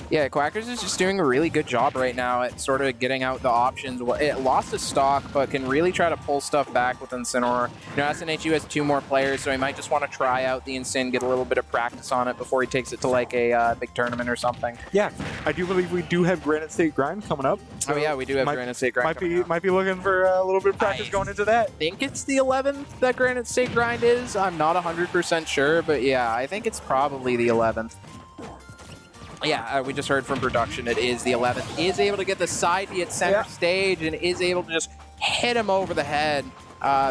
yeah, Quackers is just doing a really good job right now at sort of getting out the options. It lost its stock, but can really try to pull stuff back with Incineroar. You know, SNHU has 2 more players, so he might just want to try out the Incin, get a little bit of practice on it before he takes it to, like, a big tournament or something. Yeah, I do believe we do have Granite State Grind coming up. So yeah, we do have Granite State Grind might be looking for a little bit of practice going into that. I think it's the 11th that Granite State Grind is. I'm not 100% sure, but yeah, I think it's probably the 11th. Yeah, we just heard from production it is the 11th. Is able to get the side B at center stage and is able to just hit him over the head.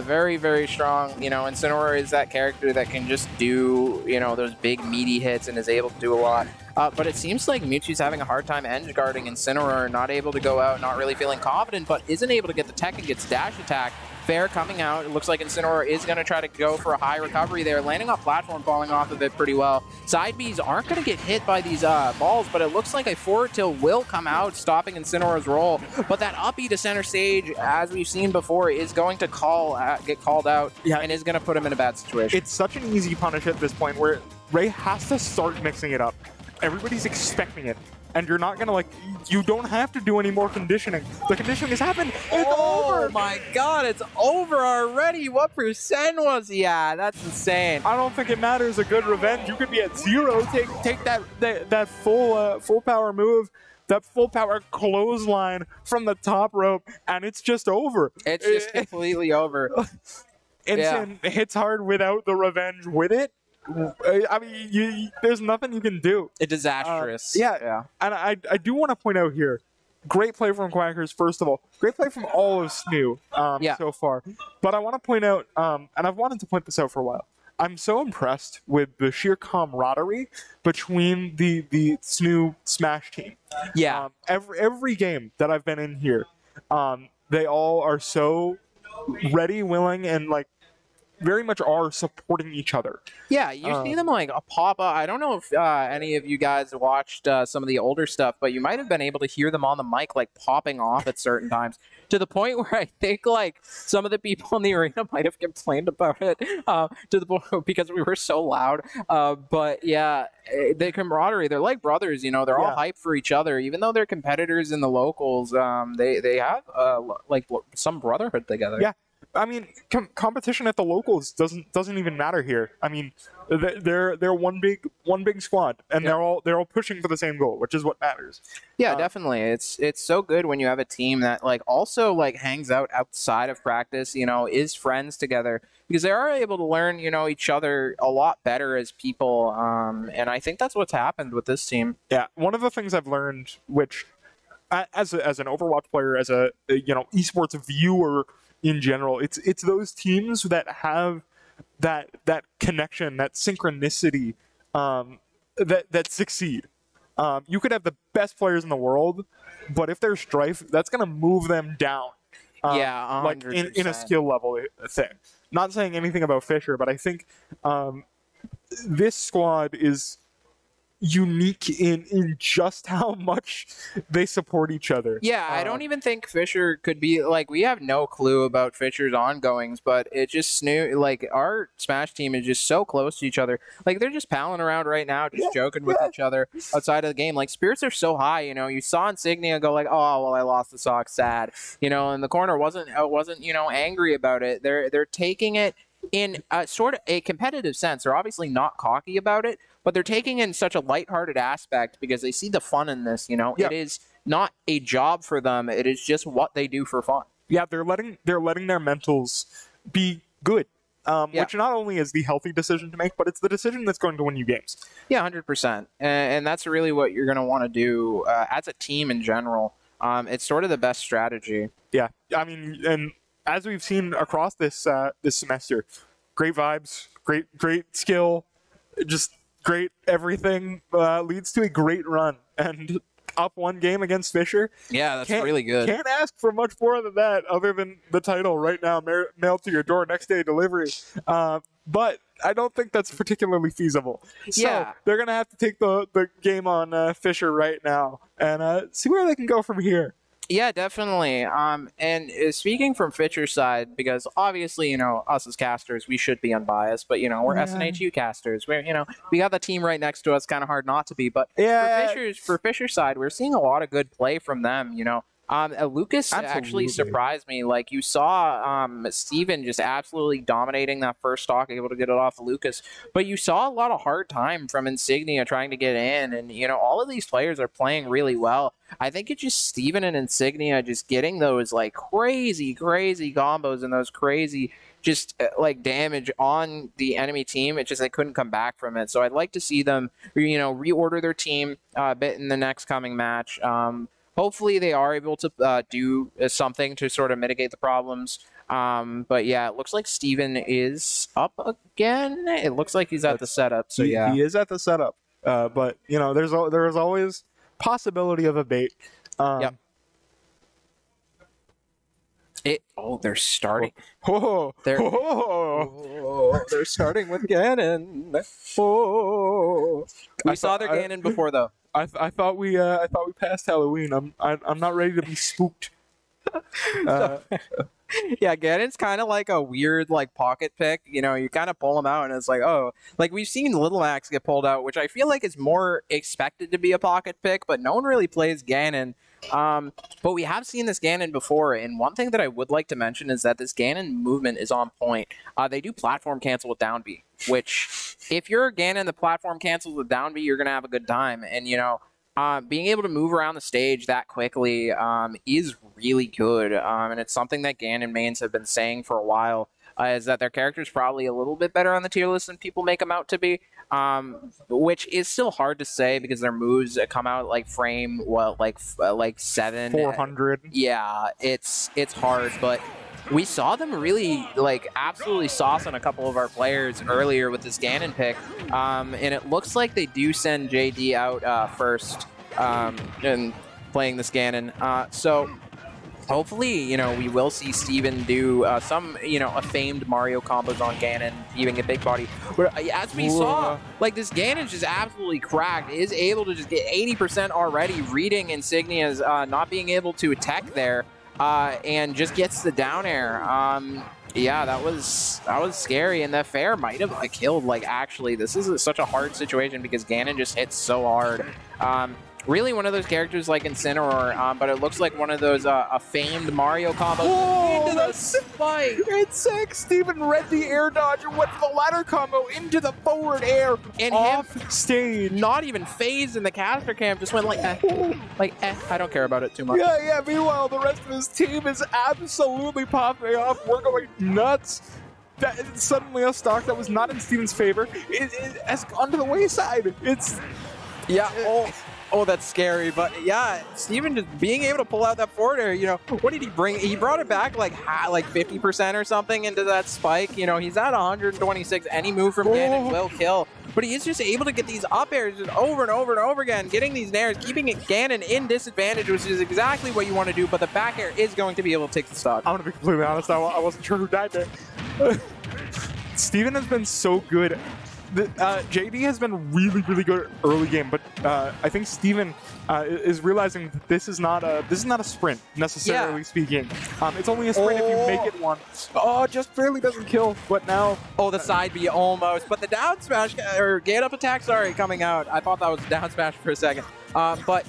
Very, very strong. You know, Incineroar is that character that can just do, you know, those big meaty hits and is able to do a lot. But it seems like Mewtwo's having a hard time edge guarding Incineroar, not able to go out, not really feeling confident, but isn't able to get the tech and gets dash attack. Fair coming out. It looks like Incineroar is going to try to go for a high recovery there, landing on platform, falling off of it pretty well. Side Bs aren't going to get hit by these balls, but it looks like a forward tilt will come out, stopping Incineroar's roll. But that up B to center stage, as we've seen before, is going to get called out and is going to put him in a bad situation. It's such an easy punish at this point where Ray has to start mixing it up. Everybody's expecting it. And you're not going to, like, you don't have to do any more conditioning. The conditioning has happened. It's over. Oh my god, it's over already. What percent was? Yeah, that's insane. I don't think it matters a good revenge. You could be at 0. Take that full power move, that full power clothesline from the top rope, and it's just over. It's just completely over. Instant hits hard without the revenge with it. I mean, there's nothing you can do. It's disastrous. Yeah. And I do want to point out here, great play from Quackers, first of all. Great play from all of SNHU so far. But I want to point out, and I've wanted to point this out for a while, I'm so impressed with the sheer camaraderie between the SNHU Smash team. Yeah. Every game that I've been in here, they all are so ready, willing, and like very much are supporting each other. Yeah, you see them like pop up. I don't know if any of you guys watched some of the older stuff, but you might have been able to hear them on the mic like popping off at certain times, to the point where I think like some of the people in the arena might have complained about it to the point because we were so loud. But yeah, the camaraderie, they're like brothers, you know, they're all hyped for each other, even though they're competitors in the locals. They have like some brotherhood together. Yeah. I mean, competition at the locals doesn't even matter here. I mean, they're one big squad, and they're all pushing for the same goal, which is what matters. Yeah, definitely. It's so good when you have a team that like also like hangs out outside of practice, you know, is friends together, because they are able to learn, you know, each other a lot better as people. And I think that's what's happened with this team. Yeah, one of the things I've learned, which as an Overwatch player, as a esports viewer in general, it's those teams that have that connection, that synchronicity, that succeed. You could have the best players in the world, but if there's strife, that's gonna move them down. Yeah, 100%. Like in a skill level thing. Not saying anything about Fisher, but I think this squad is unique in just how much they support each other. Yeah, I don't even think Fisher could be like, we have no clue about Fisher's ongoings, but it just like our Smash team is just so close to each other. Like they're just palling around right now, just joking with each other outside of the game. Like spirits are so high, you know. You saw Insignia go like, oh well, I lost the sock, sad, you know, and the corner wasn't you know, angry about it. They're taking it in a sort of a competitive sense. They're obviously not cocky about it, but they're taking in such a lighthearted aspect because they see the fun in this, you know. It is not a job for them. It is just what they do for fun. Yeah, they're letting their mentals be good. Which not only is the healthy decision to make, but it's the decision that's going to win you games. Yeah, 100%. And that's really what you're going to want to do as a team in general. It's sort of the best strategy. Yeah, I mean, and as we've seen across this this semester, great vibes, great skill, just great everything leads to a great run. And up one game against Fisher. Yeah, that's really good. Can't ask for much more than that, other than the title right now, mailed to your door, next day delivery. But I don't think that's particularly feasible. So they're going to have to take the game on Fisher right now and see where they can go from here. Yeah, definitely. And speaking from Fisher's side, because obviously, you know, us as casters, we should be unbiased, but, you know, we're SNHU casters. We're, you know, we got the team right next to us, kind of hard not to be. But for Fisher's side, we're seeing a lot of good play from them, you know. Lucas actually surprised me. Like, you saw Steven just absolutely dominating that first stock, able to get it off of Lucas. But you saw a lot of hard time from Insignia trying to get in. And, you know, all of these players are playing really well. I think it's just Steven and Insignia just getting those, like, crazy combos and those crazy just, like, damage on the enemy team. It's just they couldn't come back from it. So I'd like to see them, you know, reorder their team a bit in the next coming match. Hopefully they are able to do something to sort of mitigate the problems. But yeah, it looks like Steven is up again. It looks like he's at the setup. So yeah, he is at the setup. But you know, there is always possibility of a bait. Yep. They're starting. They're starting with Ganon. We saw their Ganon before though. I thought we passed Halloween. I'm not ready to be spooked. Yeah, Ganon's kind of like a weird like pocket pick. You know, you kind of pull him out and it's like, oh, like we've seen Little Max get pulled out, which I feel like is more expected to be a pocket pick, but no one really plays Ganon. But we have seen this Ganon before, and one thing that I would like to mention is that this Ganon movement is on point. They do platform cancel with down B, which if you're a Ganon that platform cancels with down B, you're gonna have a good time. And you know, being able to move around the stage that quickly is really good, and it's something that Ganon mains have been saying for a while. Is that their character's probably a little bit better on the tier list than people make them out to be. which is still hard to say because their moves come out like frame, like 7. 400. Yeah, it's hard, but we saw them really like absolutely sauce on a couple of our players earlier with this Ganon pick, and it looks like they do send JD out first and playing this Ganon. So hopefully, you know, we will see Steven do some, you know, a famed Mario combos on Ganon, even a big body. But as we saw, like, this Ganon's just absolutely cracked. Is able to just get 80% already, reading Insignia's not being able to attack there, and just gets the down air. Yeah, that was scary, and the fair might have killed. Like, actually, this is such a hard situation because Ganon just hits so hard. Really one of those characters like Incineroar, but it looks like one of those a famed Mario combos into the spike. It's sick. Steven read the air dodge and went for the ladder combo into the forward air and off stage. Not even phased in the caster cam, just went like, I don't care about it too much. Yeah. Meanwhile, the rest of his team is absolutely popping off. We're going nuts. That is suddenly a stock that was not in Steven's favor. It has gone to the wayside. It's Oh, that's scary. But yeah, Steven just being able to pull out that forward air, you know, what did he bring? He brought it back like 50% or something into that spike. You know, he's at 126. Any move from Ganon will kill. But he is just able to get these up airs just over and over and over again, getting these nairs, keeping Ganon in disadvantage, which is exactly what you want to do. But the back air is going to be able to take the stock. I'm going to be completely honest. I wasn't sure who died there. Steven has been so good. JD has been really good early game, but I think Steven is realizing that this is not a sprint necessarily speaking. It's only a sprint if you make it one. Oh, just barely doesn't kill. But now, the side B almost, but the down smash or get up attack, sorry, coming out. I thought that was down smash for a second, but.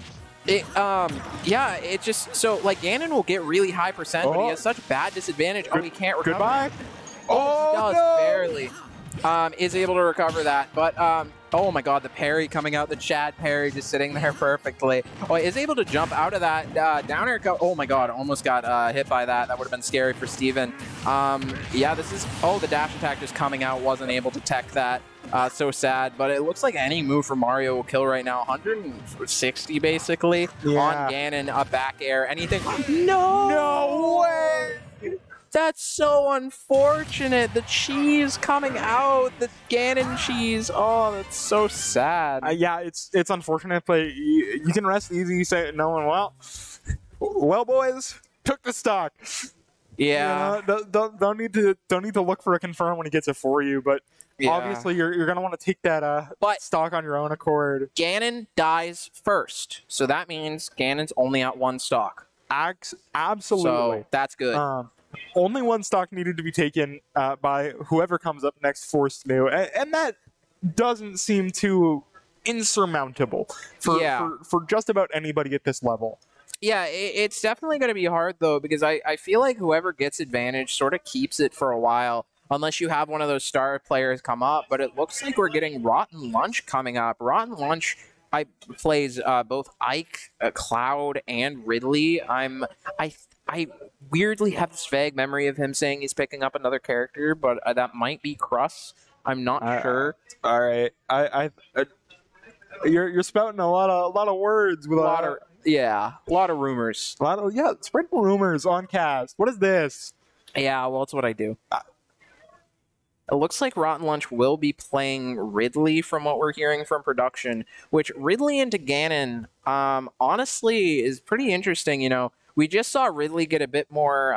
Yeah, it just so like Ganon will get really high percent, but he has such bad disadvantage. He can't recover. Goodbye. He does barely. Is able to recover that, but oh my god, the parry coming out, the Chad parry just sitting there perfectly. Is able to jump out of that down air. Oh my god, almost got hit by that. That would have been scary for Steven. Yeah, this is the dash attack just coming out, wasn't able to tech that. So sad, but it looks like any move from Mario will kill right now. 160 basically on Ganon, a back air, anything. No way! That's so unfortunate. The cheese coming out, the Ganon cheese. Oh, that's so sad. Yeah, it's unfortunate, but you can rest easy. You say no one. Well, boys, took the stock. Yeah. Don't need to look for a confirm when he gets it for you, but obviously you're gonna want to take that stock on your own accord. Ganon dies first, so that means Ganon's only at one stock. Absolutely. So that's good. Only one stock needed to be taken by whoever comes up next for SNHU, and that doesn't seem too insurmountable for just about anybody at this level. Yeah, it's definitely going to be hard, though, because I feel like whoever gets advantage sort of keeps it for a while, unless you have one of those star players come up, but it looks like we're getting Rotten Lunch coming up. Rotten Lunch plays both Ike, Cloud, and Ridley. I weirdly have this vague memory of him saying he's picking up another character, but that might be Cruss. I'm not sure. All right, you're spouting a lot of words with a lot of rumors. Spreading rumors on cast. What is this? Yeah, well, it's what I do. It looks like Rotten Lunch will be playing Ridley from what we're hearing from production, which Ridley into Ganon, honestly, is pretty interesting, you know. We just saw Ridley get a bit more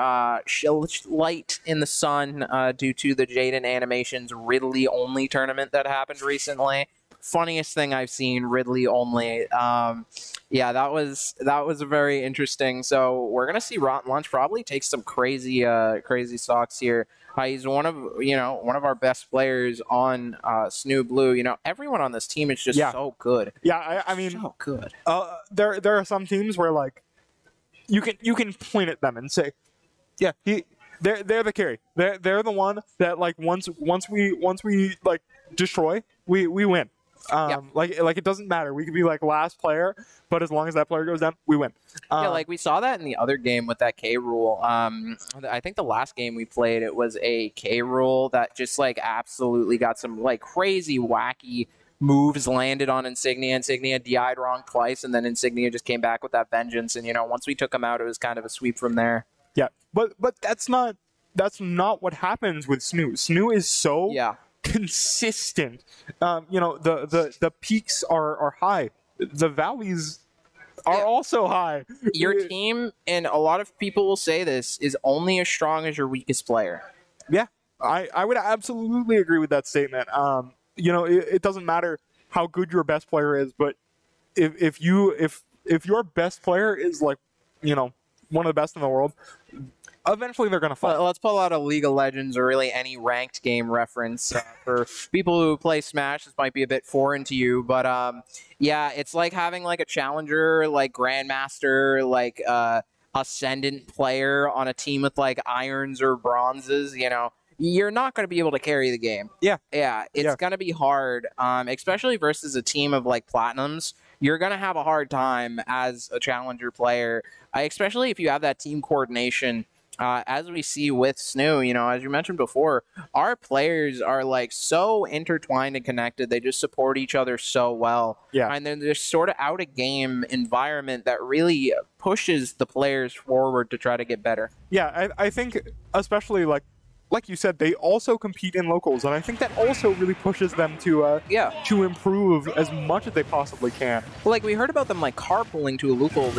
light in the sun due to the Jaden Animations Ridley Only tournament that happened recently. Funniest thing I've seen, Ridley Only. Yeah, that was very interesting. So we're gonna see Rotten Lunch probably take some crazy stocks here. He's one of our best players on SNHU Blue. You know, everyone on this team is just so good. Yeah, I mean, so good. There are some teams where like. You can point at them and say, yeah, they're the carry. They're the one that like once we like destroy, we win. Like it doesn't matter. We could be like last player, but as long as that player goes down, we win. Yeah, like we saw that in the other game with that K rule. I think the last game we played, it was a K rule that just like absolutely got some like crazy wacky moves landed on Insignia. Insignia DI'd wrong twice, and then Insignia just came back with that vengeance. And once we took him out, it was kind of a sweep from there. Yeah, but that's not what happens with SNHU. SNHU is so consistent. The peaks are high. The valleys are also high. Your team, and a lot of people will say this, is only as strong as your weakest player. Yeah, I would absolutely agree with that statement. It doesn't matter how good your best player is, but if your best player is like, one of the best in the world, eventually they're going to fall. Let's pull out a League of Legends or really any ranked game reference. For people who play Smash, this might be a bit foreign to you, but yeah, it's like having like a challenger, like Grandmaster, like Ascendant player on a team with like irons or bronzes, You're not going to be able to carry the game. Yeah. Yeah, it's going to be hard, especially versus a team of like Platinums. You're going to have a hard time as a challenger player, especially if you have that team coordination. As we see with SNHU, as you mentioned before, our players are like so intertwined and connected. They just support each other so well. Yeah. And then there's sort of out of game environment that really pushes the players forward to try to get better. Yeah, I think especially like you said, they also compete in locals, and I think that also really pushes them to improve as much as they possibly can. Well, like we heard about them like carpooling to a local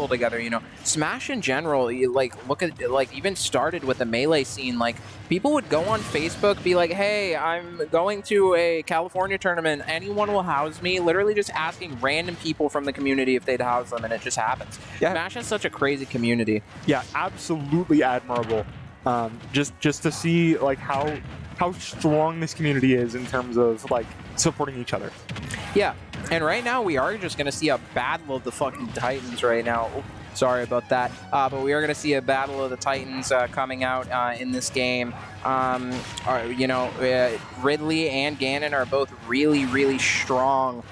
together. Smash in general, look at even started with the Melee scene. Like people would go on Facebook, be like, "Hey, I'm going to a California tournament. Anyone will house me?" Literally just asking random people from the community if they'd house them, and it just happens. Yeah. Smash has such a crazy community. Yeah, absolutely admirable. Just to see like how strong this community is in terms of like supporting each other. Yeah, and right now we are just gonna see a battle of the fucking Titans right now. Oh, sorry about that, but we are gonna see a battle of the Titans coming out in this game. Ridley and Ganon are both really, really strong,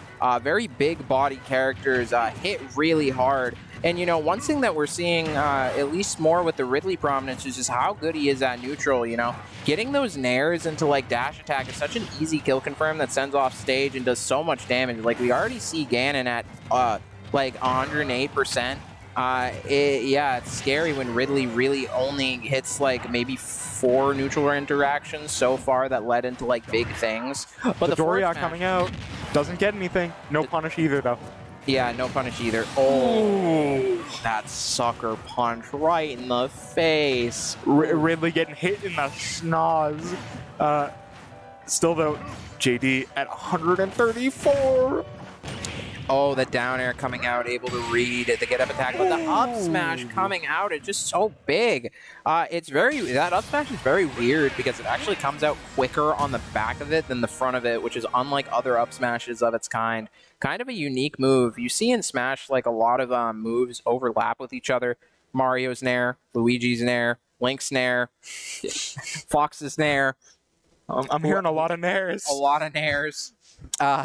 very big body characters, hit really hard. And, one thing that we're seeing, at least more with the Ridley prominence, is just how good he is at neutral, Getting those nairs into, like, dash attack is such an easy kill confirm that sends off stage and does so much damage. Like, we already see Ganon at, like, 108%. It's scary when Ridley really only hits, like, maybe 4 neutral interactions so far that led into, like, big things. But the Doria coming out doesn't get anything. No punish either, though. Yeah, no punish either. Oh, that sucker punch right in the face. Ridley getting hit in the schnoz. Still, though, JD at 134. Oh, the down air coming out, able to read the get up attack, but the up smash coming out is just so big. That up smash is very weird because it actually comes out quicker on the back of it than the front of it, which is unlike other up smashes of its kind. Kind of a unique move. You see in Smash like a lot of moves overlap with each other. Mario's Nair, Luigi's Nair, Link's Nair, Fox's Nair. I'm hearing a lot of Nairs. A lot of Nairs.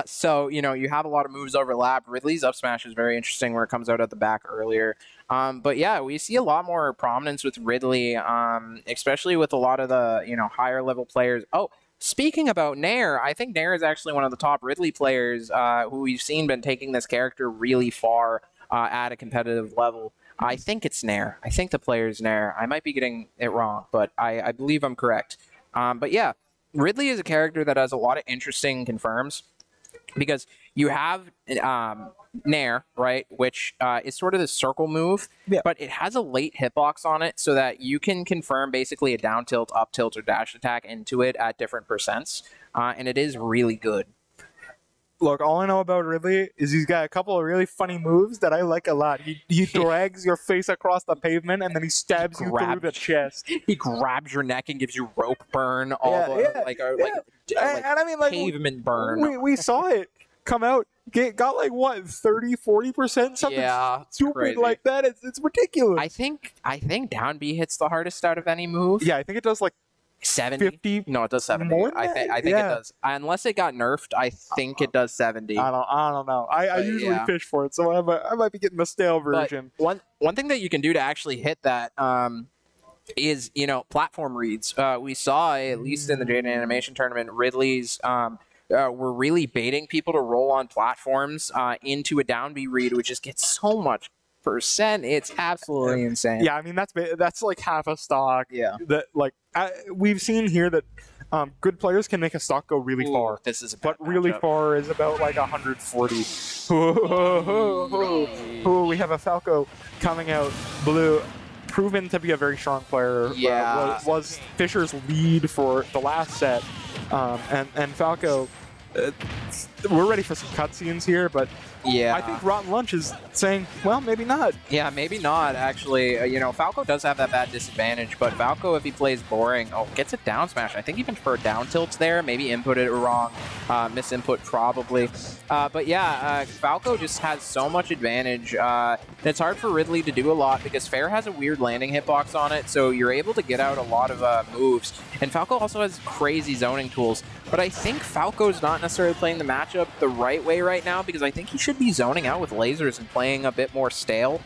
So, you have a lot of moves overlap. Ridley's up smash is very interesting where it comes out at the back earlier. But yeah, we see a lot more prominence with Ridley, especially with a lot of the, higher level players. Oh, speaking about Nair, I think Nair is actually one of the top Ridley players who we've seen been taking this character really far at a competitive level. I think it's Nair. I think the player's Nair. I might be getting it wrong, but I believe I'm correct. But yeah, Ridley is a character that has a lot of interesting confirms because you have Nair, right, which is sort of the circle move, but it has a late hitbox on it so that you can confirm basically a down tilt, up tilt, or dash attack into it at different percents, and it is really good. Look, all I know about Ridley is he's got a couple of really funny moves that I like a lot. He drags your face across the pavement and then he stabs you through the chest. He grabs your neck and gives you rope burn, pavement burn. We saw it come out. Got like what, 30-40%? Something stupid crazy like that. It's ridiculous. I think down B hits the hardest out of any move. Yeah, I think it does like 70? 50? No, it does 70. More than I think that? it Yeah. does. Unless it got nerfed, I think it does 70. I don't know. I usually yeah. fish for it, so I might be getting the stale version. But one thing that you can do to actually hit that is, you know, platform reads. We saw, at least in the Jaden Animation Tournament, Ridley's were really baiting people to roll on platforms into a down B read, which just gets so much percent. It's absolutely insane. Yeah, I mean that's like half a stock. Yeah. That like we've seen here that good players can make a stock go really far. This is a but really matchup. far is about like 140. We have a Falco coming out blue, proven to be a very strong player. Yeah. Was Fisher's lead for the last set, and Falco. We're ready for some cutscenes here, but yeah, I think Rotten Lunch is saying, well, maybe not. Yeah, maybe not, actually. You know, Falco does have that bad disadvantage, but Falco, if he plays boring, gets a down smash. I think even for down tilts there, maybe input it wrong, misinput probably. But yeah, Falco just has so much advantage. It's hard for Ridley to do a lot because Fair has a weird landing hitbox on it, so you're able to get out a lot of moves. And Falco also has crazy zoning tools. But I think Falco's not necessarily playing the matchup the right way right now because I think he should be zoning out with lasers and playing a bit more stale.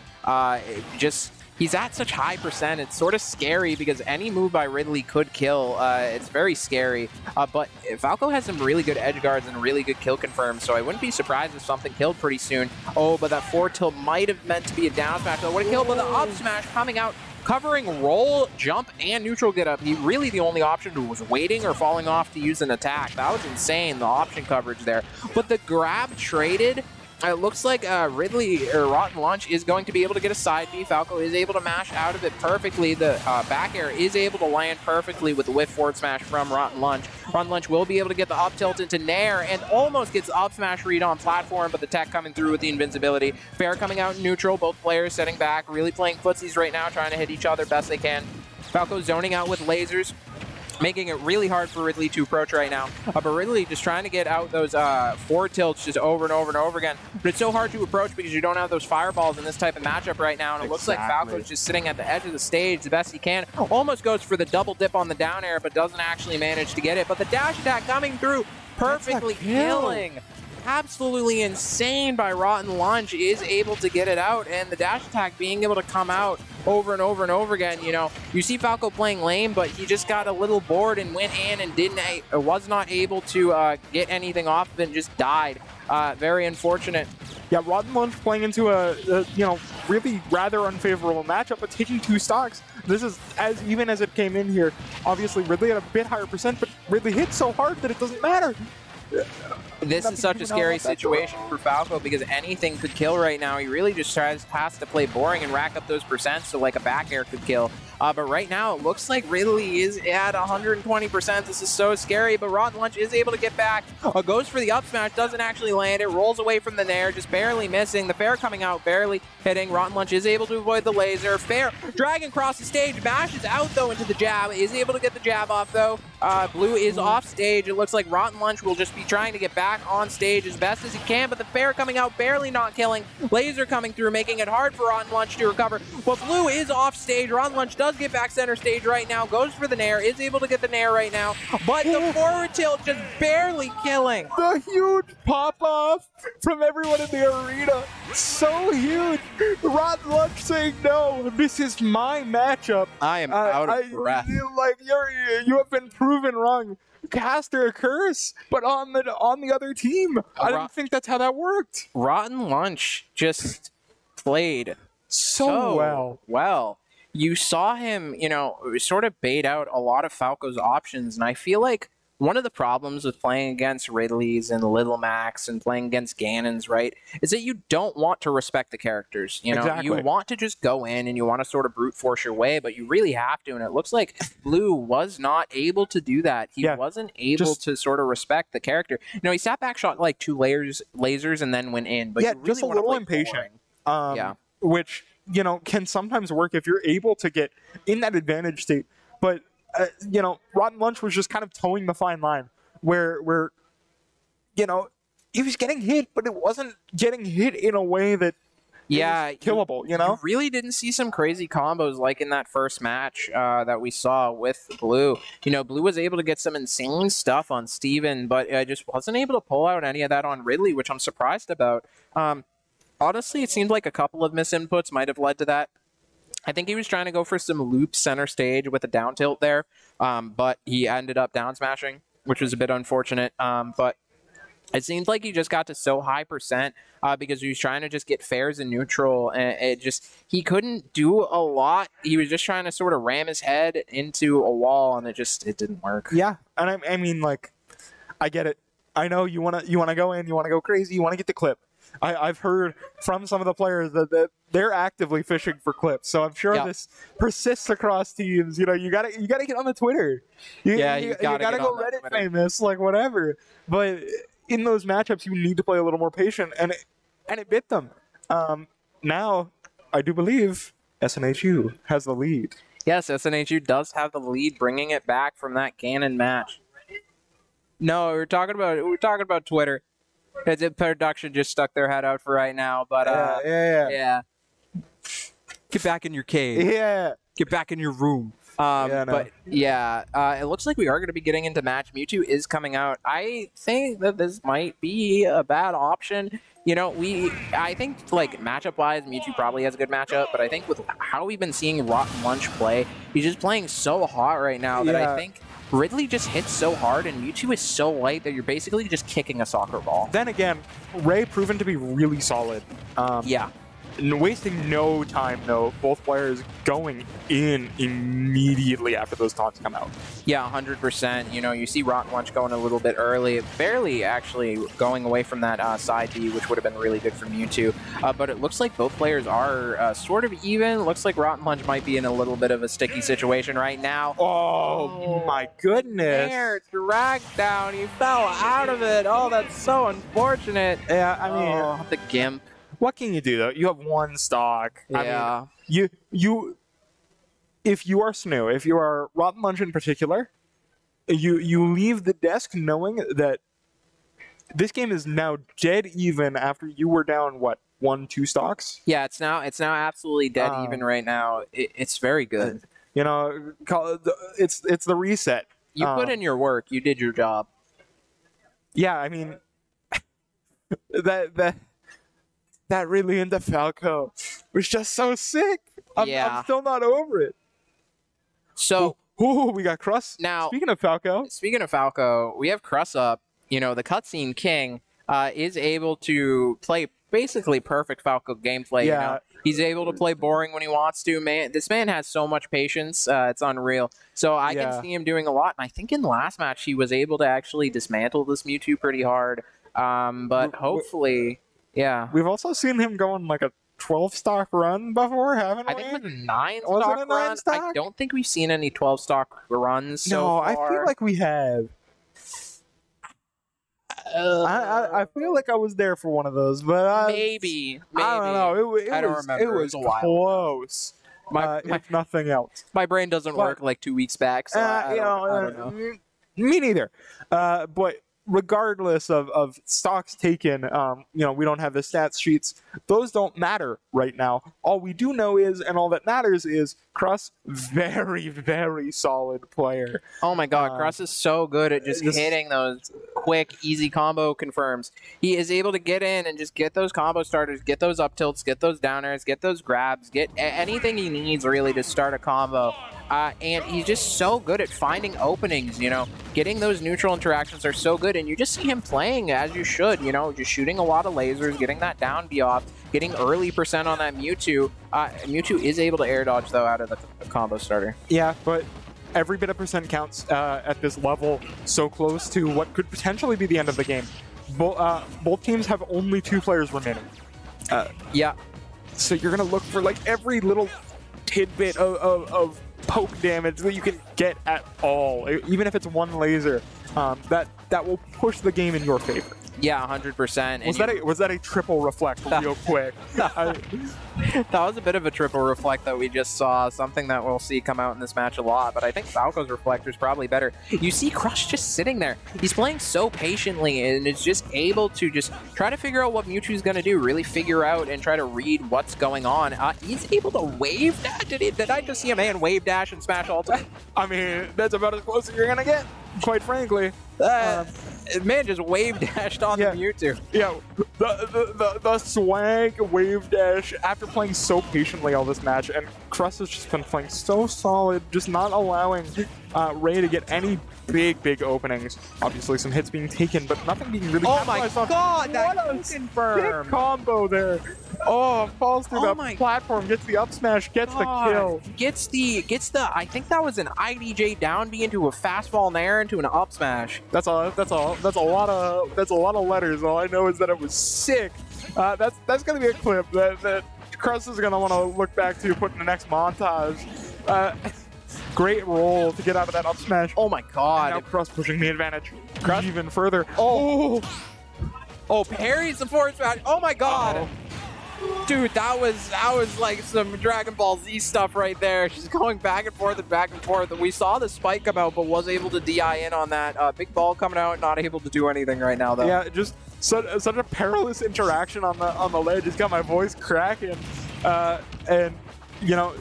He's at such high percent. It's sort of scary because any move by Ridley could kill. It's very scary. But Falco has some really good edge guards and really good kill confirms, so I wouldn't be surprised if something killed pretty soon. Oh, but that forward tilt might have meant to be a down smash. That would have killed, but the up smash coming out, covering roll, jump, and neutral get up. He really the only option was waiting or falling off to use an attack. That was insane, the option coverage there. But the grab traded. It looks like Ridley or Rotten Lunch is going to be able to get a side B. Falco is able to mash out of it perfectly. The back air is able to land perfectly with the whiff forward smash from Rotten Lunch. Rotten Lunch will be able to get the up tilt into Nair and almost gets up smash read on platform, but the tech coming through with the invincibility. Fair coming out neutral, both players setting back, really playing footsies right now, trying to hit each other best they can. Falco zoning out with lasers, making it really hard for Ridley to approach right now. But Ridley just trying to get out those forward tilts just over and over and over again. But it's so hard to approach because you don't have those fireballs in this type of matchup right now. And it looks like Falco's just sitting at the edge of the stage the best he can. Almost goes for the double dip on the down air, but doesn't actually manage to get it. But the dash attack coming through, perfectly killing. Absolutely insane by Rotten Lunch, is able to get it out, and the dash attack being able to come out over and over and over again. You know, you see Falco playing lame, but he just got a little bored and went in and was not able to get anything off of it and just died. Very unfortunate. Yeah, Rotten Lunch playing into a really rather unfavorable matchup, but taking 2 stocks. This is as even as it came in here. Obviously, Ridley had a bit higher percent, but Ridley hit so hard that it doesn't matter. This is such a scary situation for Falco because anything could kill right now. He really just has to play boring and rack up those percents so like a back air could kill. But right now it looks like Ridley is at 120%. This is so scary, but Rotten Lunch is able to get back. Goes for the up smash, doesn't actually land it, rolls away from the Nair, just barely missing. The Fair coming out, barely hitting. Rotten Lunch is able to avoid the laser. Fair dragging across the stage, mashes out though into the jab, is able to get the jab off though. Blue is off stage. It looks like Rotten Lunch will just be trying to get back on stage as best as he can, but the Fair coming out, barely not killing. Laser coming through, making it hard for Rotten Lunch to recover. But Blue is off stage. Rotten Lunch does get back center stage right now, goes for the Nair, is able to get the Nair right now, but the forward tilt just barely killing. The huge pop-off from everyone in the arena. So huge. Rotten Lunch saying, no, this is my matchup. I am out of breath. You have been proven wrong. Caster a curse, but on the other team. I didn't think that's how that worked. Rotten Lunch just played so well. You saw him, sort of bait out a lot of Falco's options, and I feel like one of the problems with playing against Ridleys and Little Max and playing against Ganons, right, is that you don't want to respect the characters. Exactly. You want to just go in and you want to sort of brute force your way, but you really have to, and it looks like Blue was not able to do that. He wasn't able to sort of respect the character. He sat back, shot like 2 lasers, and then went in. But really just a little impatient. Which can sometimes work if you're able to get in that advantage state. But Rotten Lunch was just kind of towing the fine line where he was getting hit, but it wasn't getting hit in a way that Yeah, killable, you know? You really didn't see some crazy combos like in that first match that we saw with Blue. You know, Blue was able to get some insane stuff on Steven, but just wasn't able to pull out any of that on Ridley, which I'm surprised about. Honestly, it seemed like a couple of misinputs might have led to that. I think he was trying to go for some loops center stage with a down tilt there, but he ended up down smashing, which was a bit unfortunate. But it seemed like he just got to so high percent because he was trying to just get fairs and neutral, and he couldn't do a lot. He was just trying to sort of ram his head into a wall, and it didn't work. Yeah, and I mean, like, I get it. I know you wanna go in, you wanna go crazy, you wanna get the clip. I've heard from some of the players that they're actively fishing for clips, so I'm sure this persists across teams. You know, you gotta get on the Twitter. You gotta go Reddit famous, like whatever. But in those matchups, you need to play a little more patient, and it bit them. Now, I do believe SNHU has the lead. Yes, SNHU does have the lead, bringing it back from that Ganon match. No, we're talking about Twitter. The production just stuck their head out for right now, but yeah. Get back in your cave. Yeah. Get back in your room. But yeah, it looks like we are going to be getting into match. Mewtwo is coming out. I think that this might be a bad option. You know, I think like matchup-wise, Mewtwo probably has a good matchup, but I think with how we've been seeing Rotten Lunch play, he's just playing so hot right now that I think Ridley just hits so hard, and Mewtwo is so light that you're basically just kicking a soccer ball. Then again, Ray proven to be really solid. Yeah. Wasting no time, though. Both players going in immediately after those taunts come out. Yeah, 100%. You know, you see Rotten Lunch going a little bit early, barely actually going away from that side B, which would have been really good for Mewtwo. But it looks like both players are sort of even. Looks like Rotten Lunch might be in a little bit of a sticky situation right now. Oh my goodness. There, dragged down. He fell out of it. Oh, that's so unfortunate. Yeah, I mean, the Gimp. What can you do, though? You have one stock. Yeah. I mean, if you are SNHU, if you are Rotten Lunch in particular, you leave the desk knowing that this game is now dead even after you were down, what, 1-2 stocks? Yeah, it's now absolutely dead even right now. It's very good. You know, it's the reset. You put in your work. You did your job. Yeah, I mean, that really into Falco was just so sick. I'm still not over it. So we got Cruss. Now, speaking of Falco, we have Cruss up. You know, the cutscene king is able to play basically perfect Falco gameplay. Yeah. You know? He's able to play boring when he wants to. Man, this man has so much patience. It's unreal. So I can see him doing a lot. And I think in the last match, he was able to actually dismantle this Mewtwo pretty hard. But hopefully... Yeah. We've also seen him go on like a 12-stock run before, haven't we? I think it was a 9-stock run. I don't think we've seen any 12-stock runs so far. I feel like we have. I feel like I was there for one of those, but maybe. I don't know. I don't remember. It was close. If nothing else. My brain doesn't work like 2 weeks back, so I don't know. Me neither. But regardless of stocks taken, you know, we don't have the stats sheets. Those don't matter right now. All we do know is, and all that matters is, Cruss, very, very solid player. Oh my god, Cruss is so good at just hitting those quick, easy combo confirms. He is able to get in and just get those combo starters, get those up tilts, get those downers, get those grabs, get anything he needs really to start a combo. And he's just so good at finding openings, you know. Getting those neutral interactions are so good, and you just see him playing as you should, you know, just shooting a lot of lasers, getting that down B off, getting early percent on that Mewtwo. Mewtwo is able to air dodge, though, out of the combo starter. Yeah, but every bit of percent counts at this level, so close to what could potentially be the end of the game. Both teams have only 2 players remaining. Yeah. So you're going to look for, like, every little tidbit of poke damage that you can get at all, even if it's one laser, that will push the game in your favor. Yeah, 100%. Was that a triple reflect real quick? That was a bit of a triple reflect that we just saw, something that we'll see come out in this match a lot, but I think Falco's reflector is probably better. You see Crush just sitting there. He's playing so patiently and is just able to just try to figure out what Mewtwo's going to do, really figure out and try to read what's going on. He's able to wave dash. Did I just see a man wave dash and smash ultimate? I mean, that's about as close as you're going to get, quite frankly. Man just wave dashed on the Mewtwo. Yeah, the swag wave dash after playing so patiently all this match, and Crust has just been playing so solid, just not allowing Ray to get any big openings. Obviously, some hits being taken, but nothing being really capitalized on. Oh my god, that confirmed sick combo there. Oh, falls through the platform, gets the up smash, gets the kill. Gets the I think that was an IDJ down B into a fastball nair into an up smash. That's a lot of letters. All I know is that it was sick. That's gonna be a clip that Crust is gonna want to look back to, put in the next montage. Great roll to get out of that up smash. Oh my god. And now Crust pushing the advantage even further. Oh, parries the forward smash. Oh my god. Dude, that was like some Dragon Ball Z stuff right there. She's going back and forth and back and forth. We saw the spike come out, but was able to DI in on that. Big ball coming out, not able to do anything right now, though. Yeah, just such a perilous interaction on the ledge. It's got my voice cracking, and you know.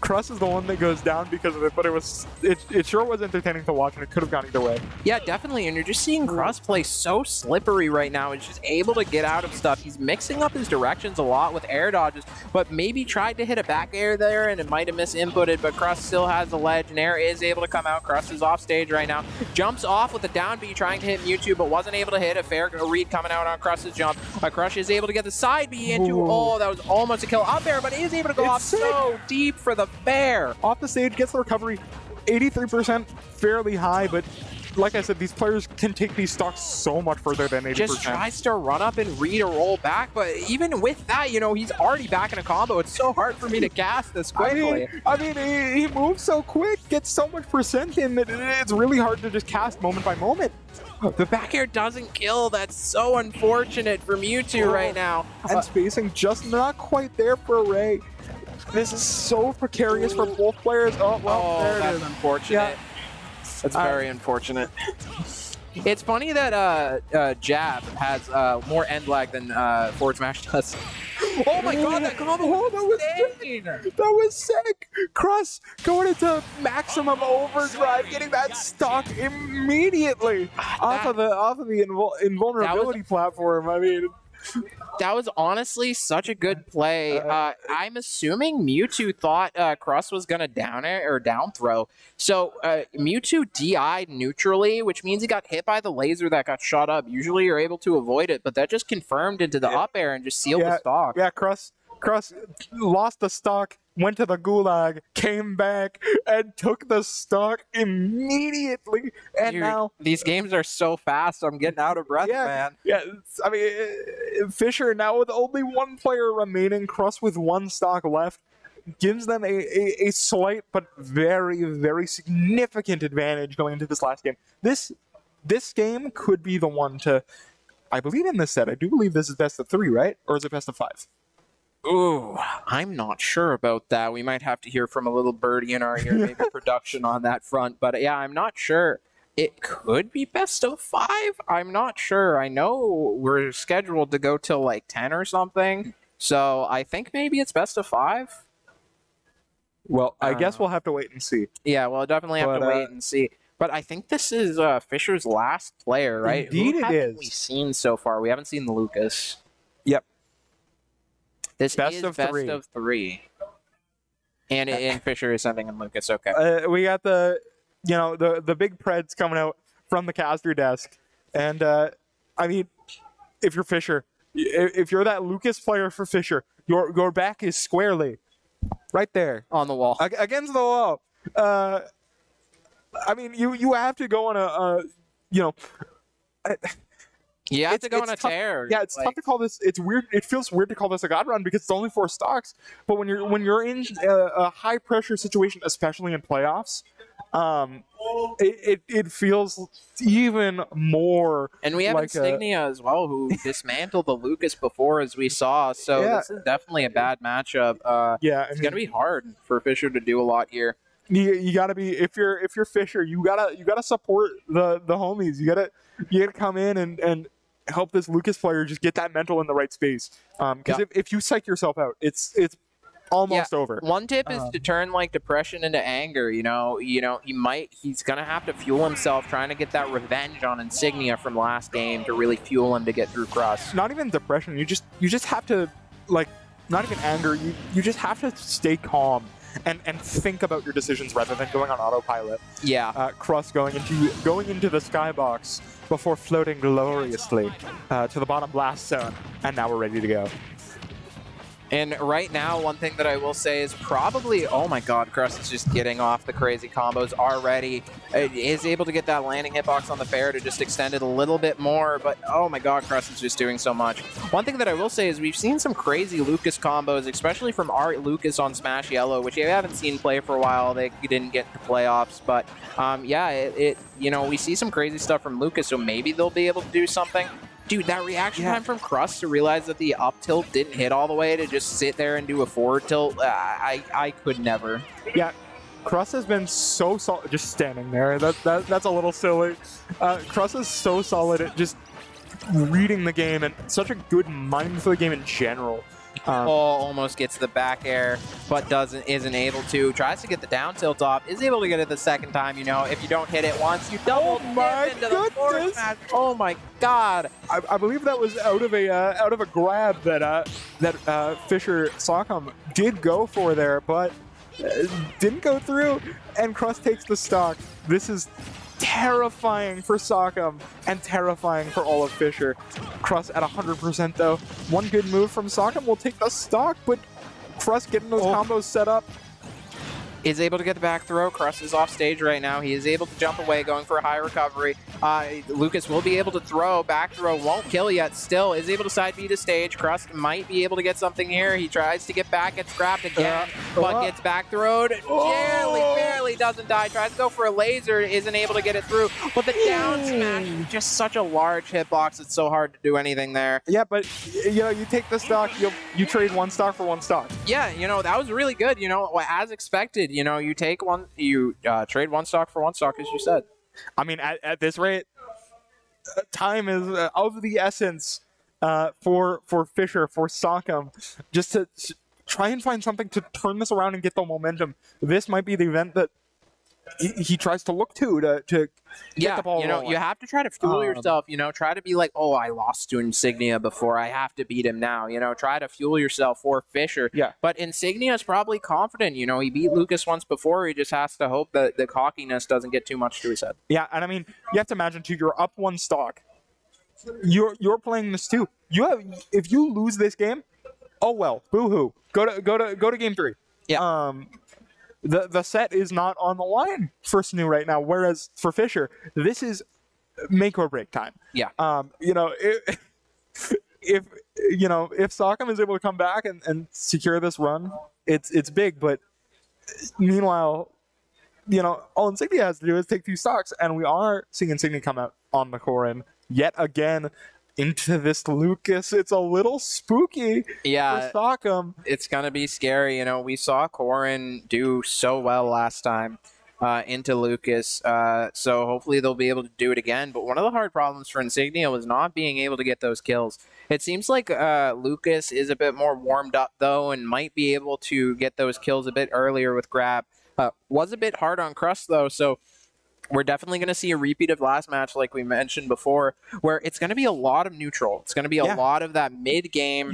Crust is the one that goes down because of it, but it sure was entertaining to watch, and it could have gone either way. Yeah, definitely, and you're just seeing Crust play so slippery right now. He's just able to get out of stuff. He's mixing up his directions a lot with air dodges, but maybe tried to hit a back air there, and it might have misinputted, but Crust still has the ledge, and air is able to come out. Crust is off stage right now. Jumps off with a down B, trying to hit Mewtwo, but wasn't able to hit. A fair read coming out on Crust's jump. Crush is able to get the side B into, that was almost a kill up air, but is able to go off so deep for the fair. Off the stage, gets the recovery, 83%, fairly high, but like I said, these players can take these stocks so much further than 80%. Just tries to run up and read a roll back, but even with that, you know, he's already back in a combo. It's so hard for me to cast this quickly. I mean, he moves so quick, gets so much percent in that it's really hard to just cast moment by moment. The back air doesn't kill. That's so unfortunate for Mewtwo right now. And spacing just not quite there for Ray. This is so precarious for both players. Oh, well, there it is. Unfortunate. Yeah. That's very unfortunate. It's funny that Jab has more end lag than forward smash does. Oh my god, that combo! Oh, that was insane. That was sick. Crust going into maximum overdrive, getting that stock immediately off of the invulnerability platform. I mean. That was honestly such a good play. I'm assuming Mewtwo thought Crust was going to down air or down throw. So Mewtwo DI'd neutrally, which means he got hit by the laser that got shot up. Usually you're able to avoid it, but that just confirmed into the up air and just sealed the stock. Yeah, Crust lost the stock, went to the gulag, came back, and took the stock immediately. And Dude, now these games are so fast. I'm getting out of breath, man. Yeah, I mean, Fisher now with only one player remaining, Crust with one stock left, gives them a slight but very significant advantage going into this last game. This game could be the one to, I believe in this set, I do believe this is best of 3, right? Or is it best of 5? Ooh, I'm not sure about that. We might have to hear from a little birdie in our ear, maybe production on that front. But yeah, I'm not sure. It could be best of 5. I'm not sure. I know we're scheduled to go till like 10 or something. So I think maybe it's best of 5. Well, I guess we'll have to wait and see. Yeah, we'll definitely have to wait and see. But I think this is Fisher's last player, right? Indeed it is. We've seen so far. We haven't seen the Lucas. Yep. This is best of 3. And Fisher is sending in Lucas, okay. We got the big Preds coming out from the caster desk. And, I mean, if you're Fisher, if you're that Lucas player for Fisher, your back is squarely right there. On the wall. Against the wall. I mean, you have to go on you have to go on a tear. Yeah, it's tough to call this. It's weird. It feels weird to call this a god run because it's only 4 stocks. But when you're in a high pressure situation, especially in playoffs, It feels even more. And we have like Insignia as well, who dismantled the Lucas before, as we saw. So this is definitely a bad matchup. It's gonna be hard for Fisher to do a lot here. You gotta be, if you're Fisher, you gotta support the homies. You gotta come in and help this Lucas player just get that mental in the right space. Because if you psych yourself out, it's almost over. One tip is to turn like depression into anger. He's gonna have to fuel himself trying to get that revenge on Insignia from last game to really fuel him to get through Crust. Not even depression. You just have to, like, not even anger. You just have to stay calm and think about your decisions rather than going on autopilot. Yeah. Crust going into the skybox before floating gloriously to the bottom blast zone, and now we're ready to go. And right now, one thing that I will say is probably, oh my god, Crust is just getting off the crazy combos already. Is able to get that landing hitbox on the fair to just extend it a little bit more, but oh my god, Crust is just doing so much. One thing that I will say is we've seen some crazy Lucas combos, especially from our Lucas on Smash Yellow, which we haven't seen play for a while. They didn't get to playoffs, but we see some crazy stuff from Lucas, so maybe they'll be able to do something. Dude, that reaction time from Crust to realize that the up tilt didn't hit all the way to just sit there and do a forward tilt, I could never. Yeah, Crust has been so solid, just standing there. That's a little silly. Crust is so solid at just reading the game and such a good mind for the game in general. Almost gets the back air, but isn't able to. Tries to get the down tilt off, is able to get it the second time. If you don't hit it once, you double dip into the forward smash. Oh my god! I believe that was out of a grab that Fisher Sock'em did go for there, but didn't go through. And Crust takes the stock. This is terrifying for Sock'em and terrifying for all of Fisher. Crust at 100% though. One good move from Sock'em will take the stock, but Crust getting those combos set up. Is able to get the back throw. Crust is off stage right now. He is able to jump away, going for a high recovery. Lucas will be able to throw. Back throw won't kill yet. Still is able to side B to stage. Crust might be able to get something here. He tries to get back, gets grabbed again, but gets back throwed. Barely doesn't die. Tries to go for a laser, isn't able to get it through. But the down smash is just such a large hitbox. It's so hard to do anything there. Yeah, but you take the stock. You trade one stock for one stock. Yeah, that was really good. As expected. You take one, you trade one stock for one stock, as you said. I mean, at this rate, time is of the essence for Fisher, for Sock'em, just to try and find something to turn this around and get the momentum. This might be the event that he tries to look to get the ball rolling. You have to try to fuel yourself, try to be like, oh, I lost to Insignia before, I have to beat him now, try to fuel yourself for Fisher. Yeah. But Insignia is probably confident, he beat Lucas once before, he just has to hope that the cockiness doesn't get too much to his head. Yeah, and I mean, you have to imagine too, you're up one stock. You're playing this too. If you lose this game, oh well, boo-hoo. Go to game 3. Yeah. The set is not on the line for SNHU right now, whereas for Fisher, this is make or break time. Yeah. If Sock'em is able to come back and secure this run, it's big. But meanwhile, all Insignia has to do is take 2 stocks, and we are seeing Insignia come out on the Corrin yet again into this Lucas. It's a little spooky for Sock'em. It's going to be scary. We saw Corrin do so well last time into Lucas, so hopefully they'll be able to do it again. But one of the hard problems for Insignia was not being able to get those kills. It seems like Lucas is a bit more warmed up, though, and might be able to get those kills a bit earlier with grab. Was a bit hard on Crust, though, so we're definitely going to see a repeat of last match, like we mentioned before, where it's going to be a lot of neutral. It's going to be a lot of that mid-game,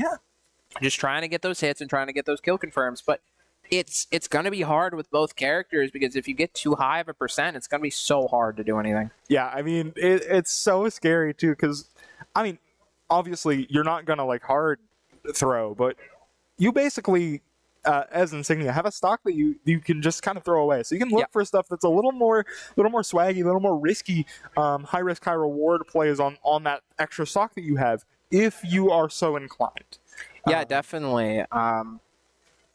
just trying to get those hits and trying to get those kill confirms. But it's going to be hard with both characters, because if you get too high of a percent, it's going to be so hard to do anything. Yeah, I mean, it's so scary, too, because, I mean, obviously, you're not going to, hard throw, but you basically... as Insignia, have a stock that you can just kind of throw away. So you can look for stuff that's a little more swaggy, a little more risky, high risk, high reward plays on that extra stock that you have, if you are so inclined. Yeah, definitely.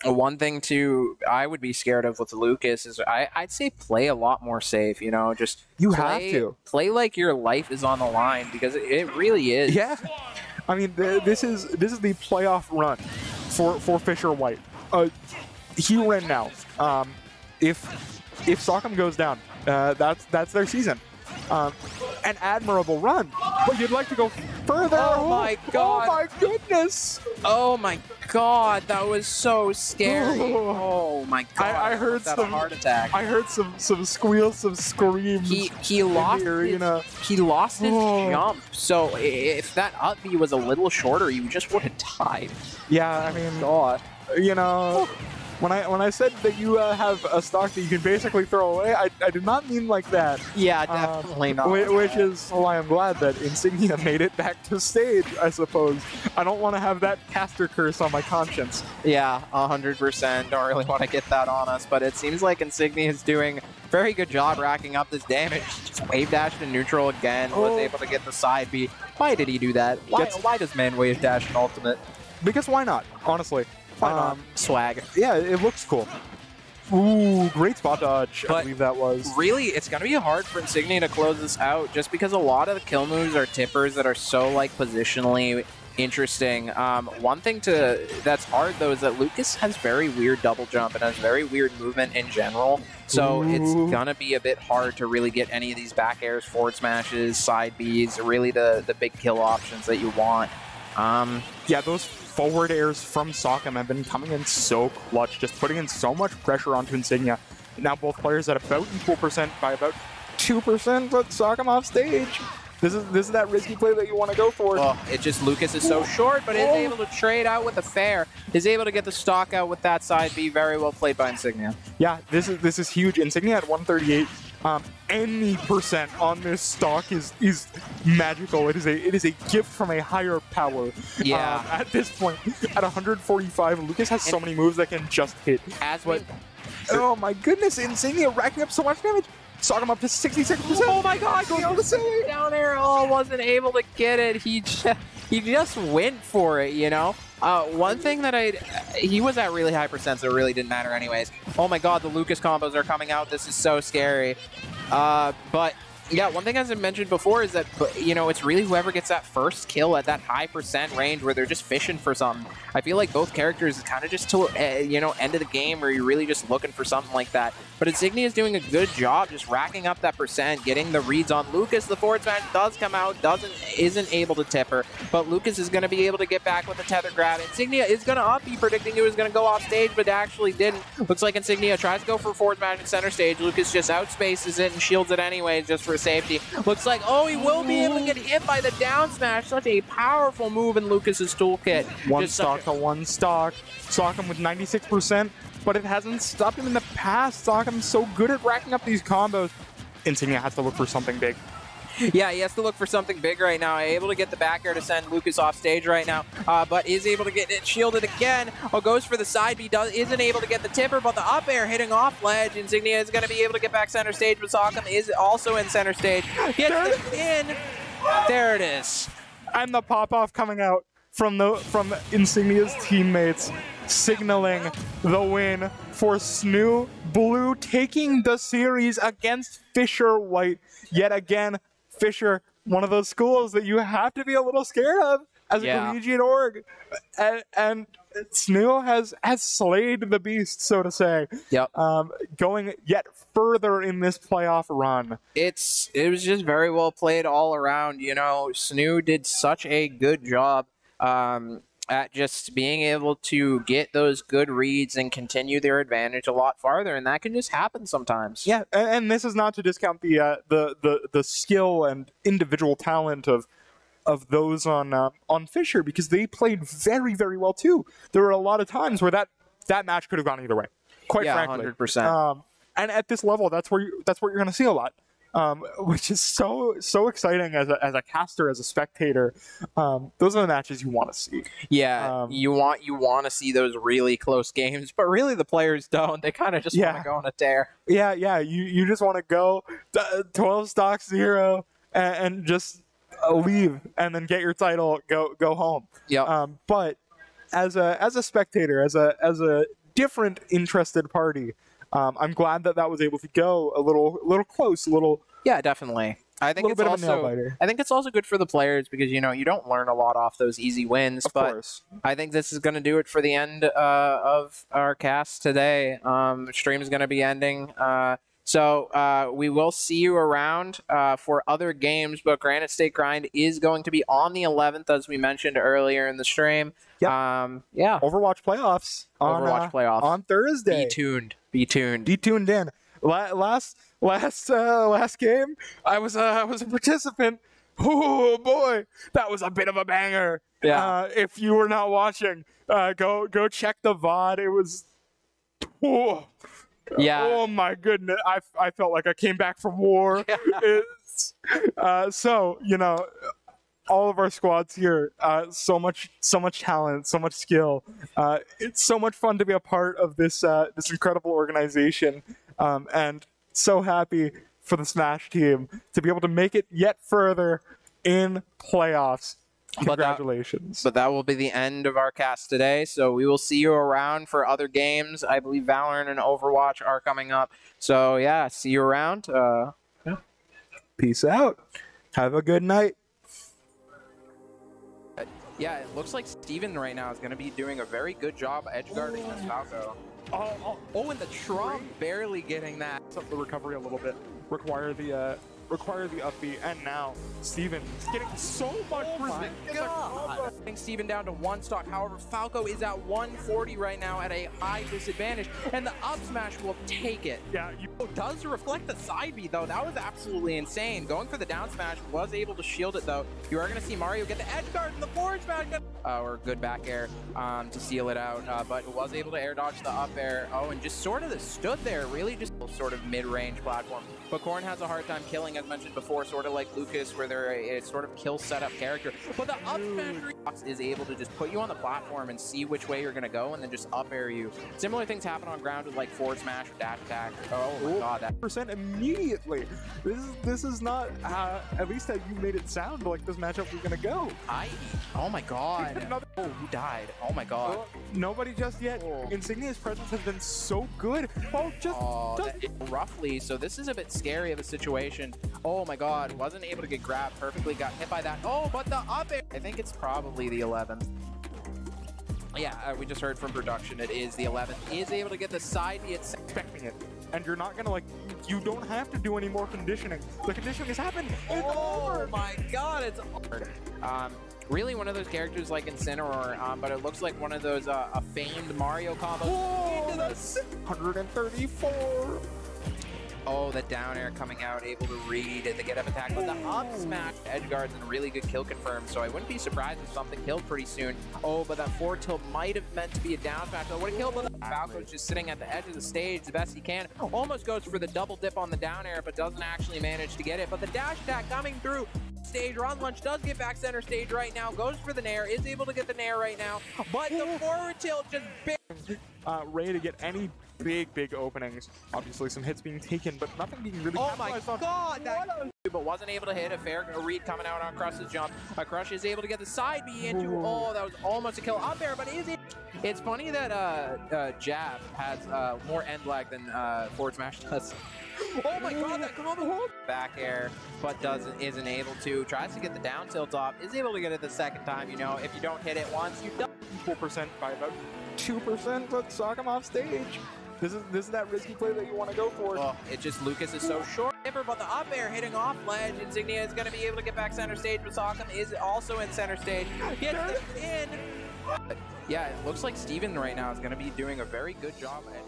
One thing too, I would be scared of with Lucas is I'd say play a lot more safe. You know, just have to play like your life is on the line because it really is. Yeah, I mean this is the playoff run for Fisher White. He win now. If Sockham goes down, that's their season. An admirable run, but you'd like to go further. Oh my god! Oh my goodness! Oh my god! That was so scary. Oh my god! I heard some heart attack. I heard some squeals, some screams. He lost he lost his jump. So if that up B was a little shorter, you just would have died. Yeah, I mean, God. You know. When I said that you have a stock that you can basically throw away, I did not mean like that. Yeah, definitely not. Which is why I'm glad that Insignia made it back to stage, I suppose. I don't want to have that caster curse on my conscience. Yeah, 100%. Don't really want to get that on us, but it seems like Insignia is doing a very good job racking up this damage. Just wave dash to neutral again, was able to get the side B. Why did he do that? Why does man wave dash an ultimate? Because why not, honestly. Swag. Yeah, it looks cool. Ooh, great spot dodge, I believe that was. Really, it's going to be hard for Insignia to close this out just because a lot of the kill moves are tippers that are so, like, positionally interesting. One thing that's hard, though, is that Lucas has very weird double jump and has very weird movement in general. So it's going to be a bit hard to really get any of these back airs, forward smashes, side Bs, really the big kill options that you want. Yeah, those forward airs from Sockham have been coming in so clutch, just putting in so much pressure onto Insignia. Now both players at about equal percent by about 2%, but Sockham off stage. This is that risky play that you want to go for. Oh, it just Lucas is so short, but is able to trade out with a fair. Is able to get the stock out with that side B. Very well played by Insignia. Yeah, this is huge. Insignia at 138. Any percent on this stock is magical. It is a gift from a higher power. Yeah. At this point, at 145, Lucas has so many moves that can just hit. Oh my goodness, Insignia racking up so much damage. Sockham up to 66%. Oh my god, down air. Oh, wasn't able to get it. He just went for it, you know? One thing that he was at really high percent, so it really didn't matter anyways. Oh my god, the Lucas combos are coming out. This is so scary. But yeah, one thing as I mentioned before is that, you know, it's really whoever gets that first kill at that high percent range where they're just fishing for something. I feel like both characters is kind of just to, you know, end of the game where you're really just looking for something like that. But Insignia is doing a good job just racking up that percent, getting the reads on Lucas. The forward smash does come out, isn't able to tip her, but Lucas is going to be able to get back with the tether grab. Insignia is going to up be predicting it was going to go off stage, but actually didn't. Looks like Insignia tries to go for forward smash in center stage. Lucas just outspaces it and shields it anyways just for safety. Looks like, oh, he will be able to get hit by the down smash. Such a powerful move in Lucas's toolkit. One stock to one stock. Sockham with 96%, but it hasn't stopped him in the past. Sockham's so good at racking up these combos. Insignia has to look for something big. Yeah, he has to look for something big right now. Able to get the back air to send Lucas off stage right now, but is able to get it shielded again. Oh, goes for the side B, isn't able to get the tipper, but the up air hitting off ledge. Insignia is going to be able to get back center stage, but Sockham is also in center stage. Gets the pin. There it is. And the pop-off coming out from Insignia's teammates, signaling the win for SNHU Blue, taking the series against Fisher White. Yet again, Fisher, one of those schools that you have to be a little scared of as a collegiate org. And SNHU has slayed the beast, so to say. Yep. Going yet further in this playoff run. It was just very well played all around. You know, SNHU did such a good job at just being able to get those good reads and continue their advantage a lot farther, and that can just happen sometimes. Yeah, and this is not to discount the skill and individual talent of those on Fisher, because they played very, very well too. There were a lot of times where that match could have gone either way. Quite frankly, 100%. And at this level, that's where you're going to see a lot. Which is so exciting as a caster, as a spectator. Those are the matches you want to see. Yeah, you want to see those really close games, but really the players don't. They kind of just want to go on a tear. Yeah. You just want to go 12 stocks 0 and just leave and then get your title, go home. Yeah. But as a spectator, as a different interested party. I'm glad that was able to go a little close, Yeah, definitely. I think little bit of a nail biter. I think it's also good for the players because, you know, you don't learn a lot off those easy wins. Of course. I think this is going to do it for the end of our cast today. Stream is going to be ending. So we will see you around for other games, but Granite State Grind is going to be on the 11th, as we mentioned earlier in the stream. Yep. Yeah. Overwatch playoffs. On Thursday. Be tuned. Be tuned in. Last game, I was a participant. Oh boy, that was a bit of a banger. Yeah. If you were not watching, go check the VOD. It was. Oh, yeah. Oh my goodness, I felt like I came back from war. So you know, all of our squads here, so much talent, so much skill. It's so much fun to be a part of this incredible organization, and so happy for the Smash team to be able to make it yet further in playoffs. Congratulations. But that will be the end of our cast today, so we will see you around for other games. I believe Valorant and Overwatch are coming up. So yeah, see you around. Yeah. Peace out. Have a good night. Yeah, it looks like Steven right now is going to be doing a very good job edgeguarding this Falco. And the Trump barely getting that. Up the recovery a little bit. Require the upbeat, and now Steven is getting so much. Oh my God! Getting Steven down to 1 stock. However, Falco is at 140 right now at a high disadvantage, and the up smash will take it. Yeah, does reflect the side B though. That was absolutely insane. Going for the down smash, was able to shield it though. You are going to see Mario get the edge guard and the forward smash, or good back air to seal it out, but was able to air dodge the up air. And just sort of stood there, really just sort of mid-range platform. But Corn has a hard time killing, as mentioned before, sort of like Lucas, where they're a sort of kill setup character. But the up smash is able to just put you on the platform and see which way you're going to go and then just up air you. Similar things happen on ground with like forward smash or dash attack. Oh my God. That percent immediately. This is not at least how you made it sound like this matchup was going to go. Oh my God. Who died? Oh my God. Nobody just yet. Insignia's presence has been so good. Roughly, so this is a bit scary of a situation. Oh my God, wasn't able to get grabbed perfectly, got hit by that. But the up air, I think it's probably the 11th. Yeah, we just heard from production, it is the 11th. Is able to get the side B, it's expecting it. And you're not gonna you don't have to do any more conditioning. The conditioning has happened. Oh my God, it's hard. Really one of those characters like Incineroar, but it looks like one of those a famed Mario combos. 134. Oh, the down air coming out, able to read the get up attack, but the up smash edge guards and a really good kill confirm, so I wouldn't be surprised if something killed pretty soon. But that forward tilt might have meant to be a down smash. So what a kill, but the Falco's just sitting at the edge of the stage the best he can. Almost goes for the double dip on the down air, but doesn't actually manage to get it. But the dash attack coming through stage. Ron Lunch does get back center stage right now, goes for the nair, is able to get the nair right now, but the forward tilt just ready to get any big openings. Obviously some hits being taken, but nothing being really capitalized on. God, but wasn't able to hit. A fair read coming out on Crush's jump. Crush is able to get the side B into, that was almost a kill up there, but is it? It's funny that Jab has more end lag than forward smash does. Oh my God, that combo back air, but isn't able to. Tries to get the down tilt off, is able to get it the second time. You know, if you don't hit it once, you don't. Equal percent by about 2%, but sock him off stage. This is that risky play that you want to go for. It just Lucas is so short. But the up air hitting off ledge. Insignia is going to be able to get back center stage, but Sockham is also in center stage. Gets it in. Yeah, it looks like Steven right now is going to be doing a very good job at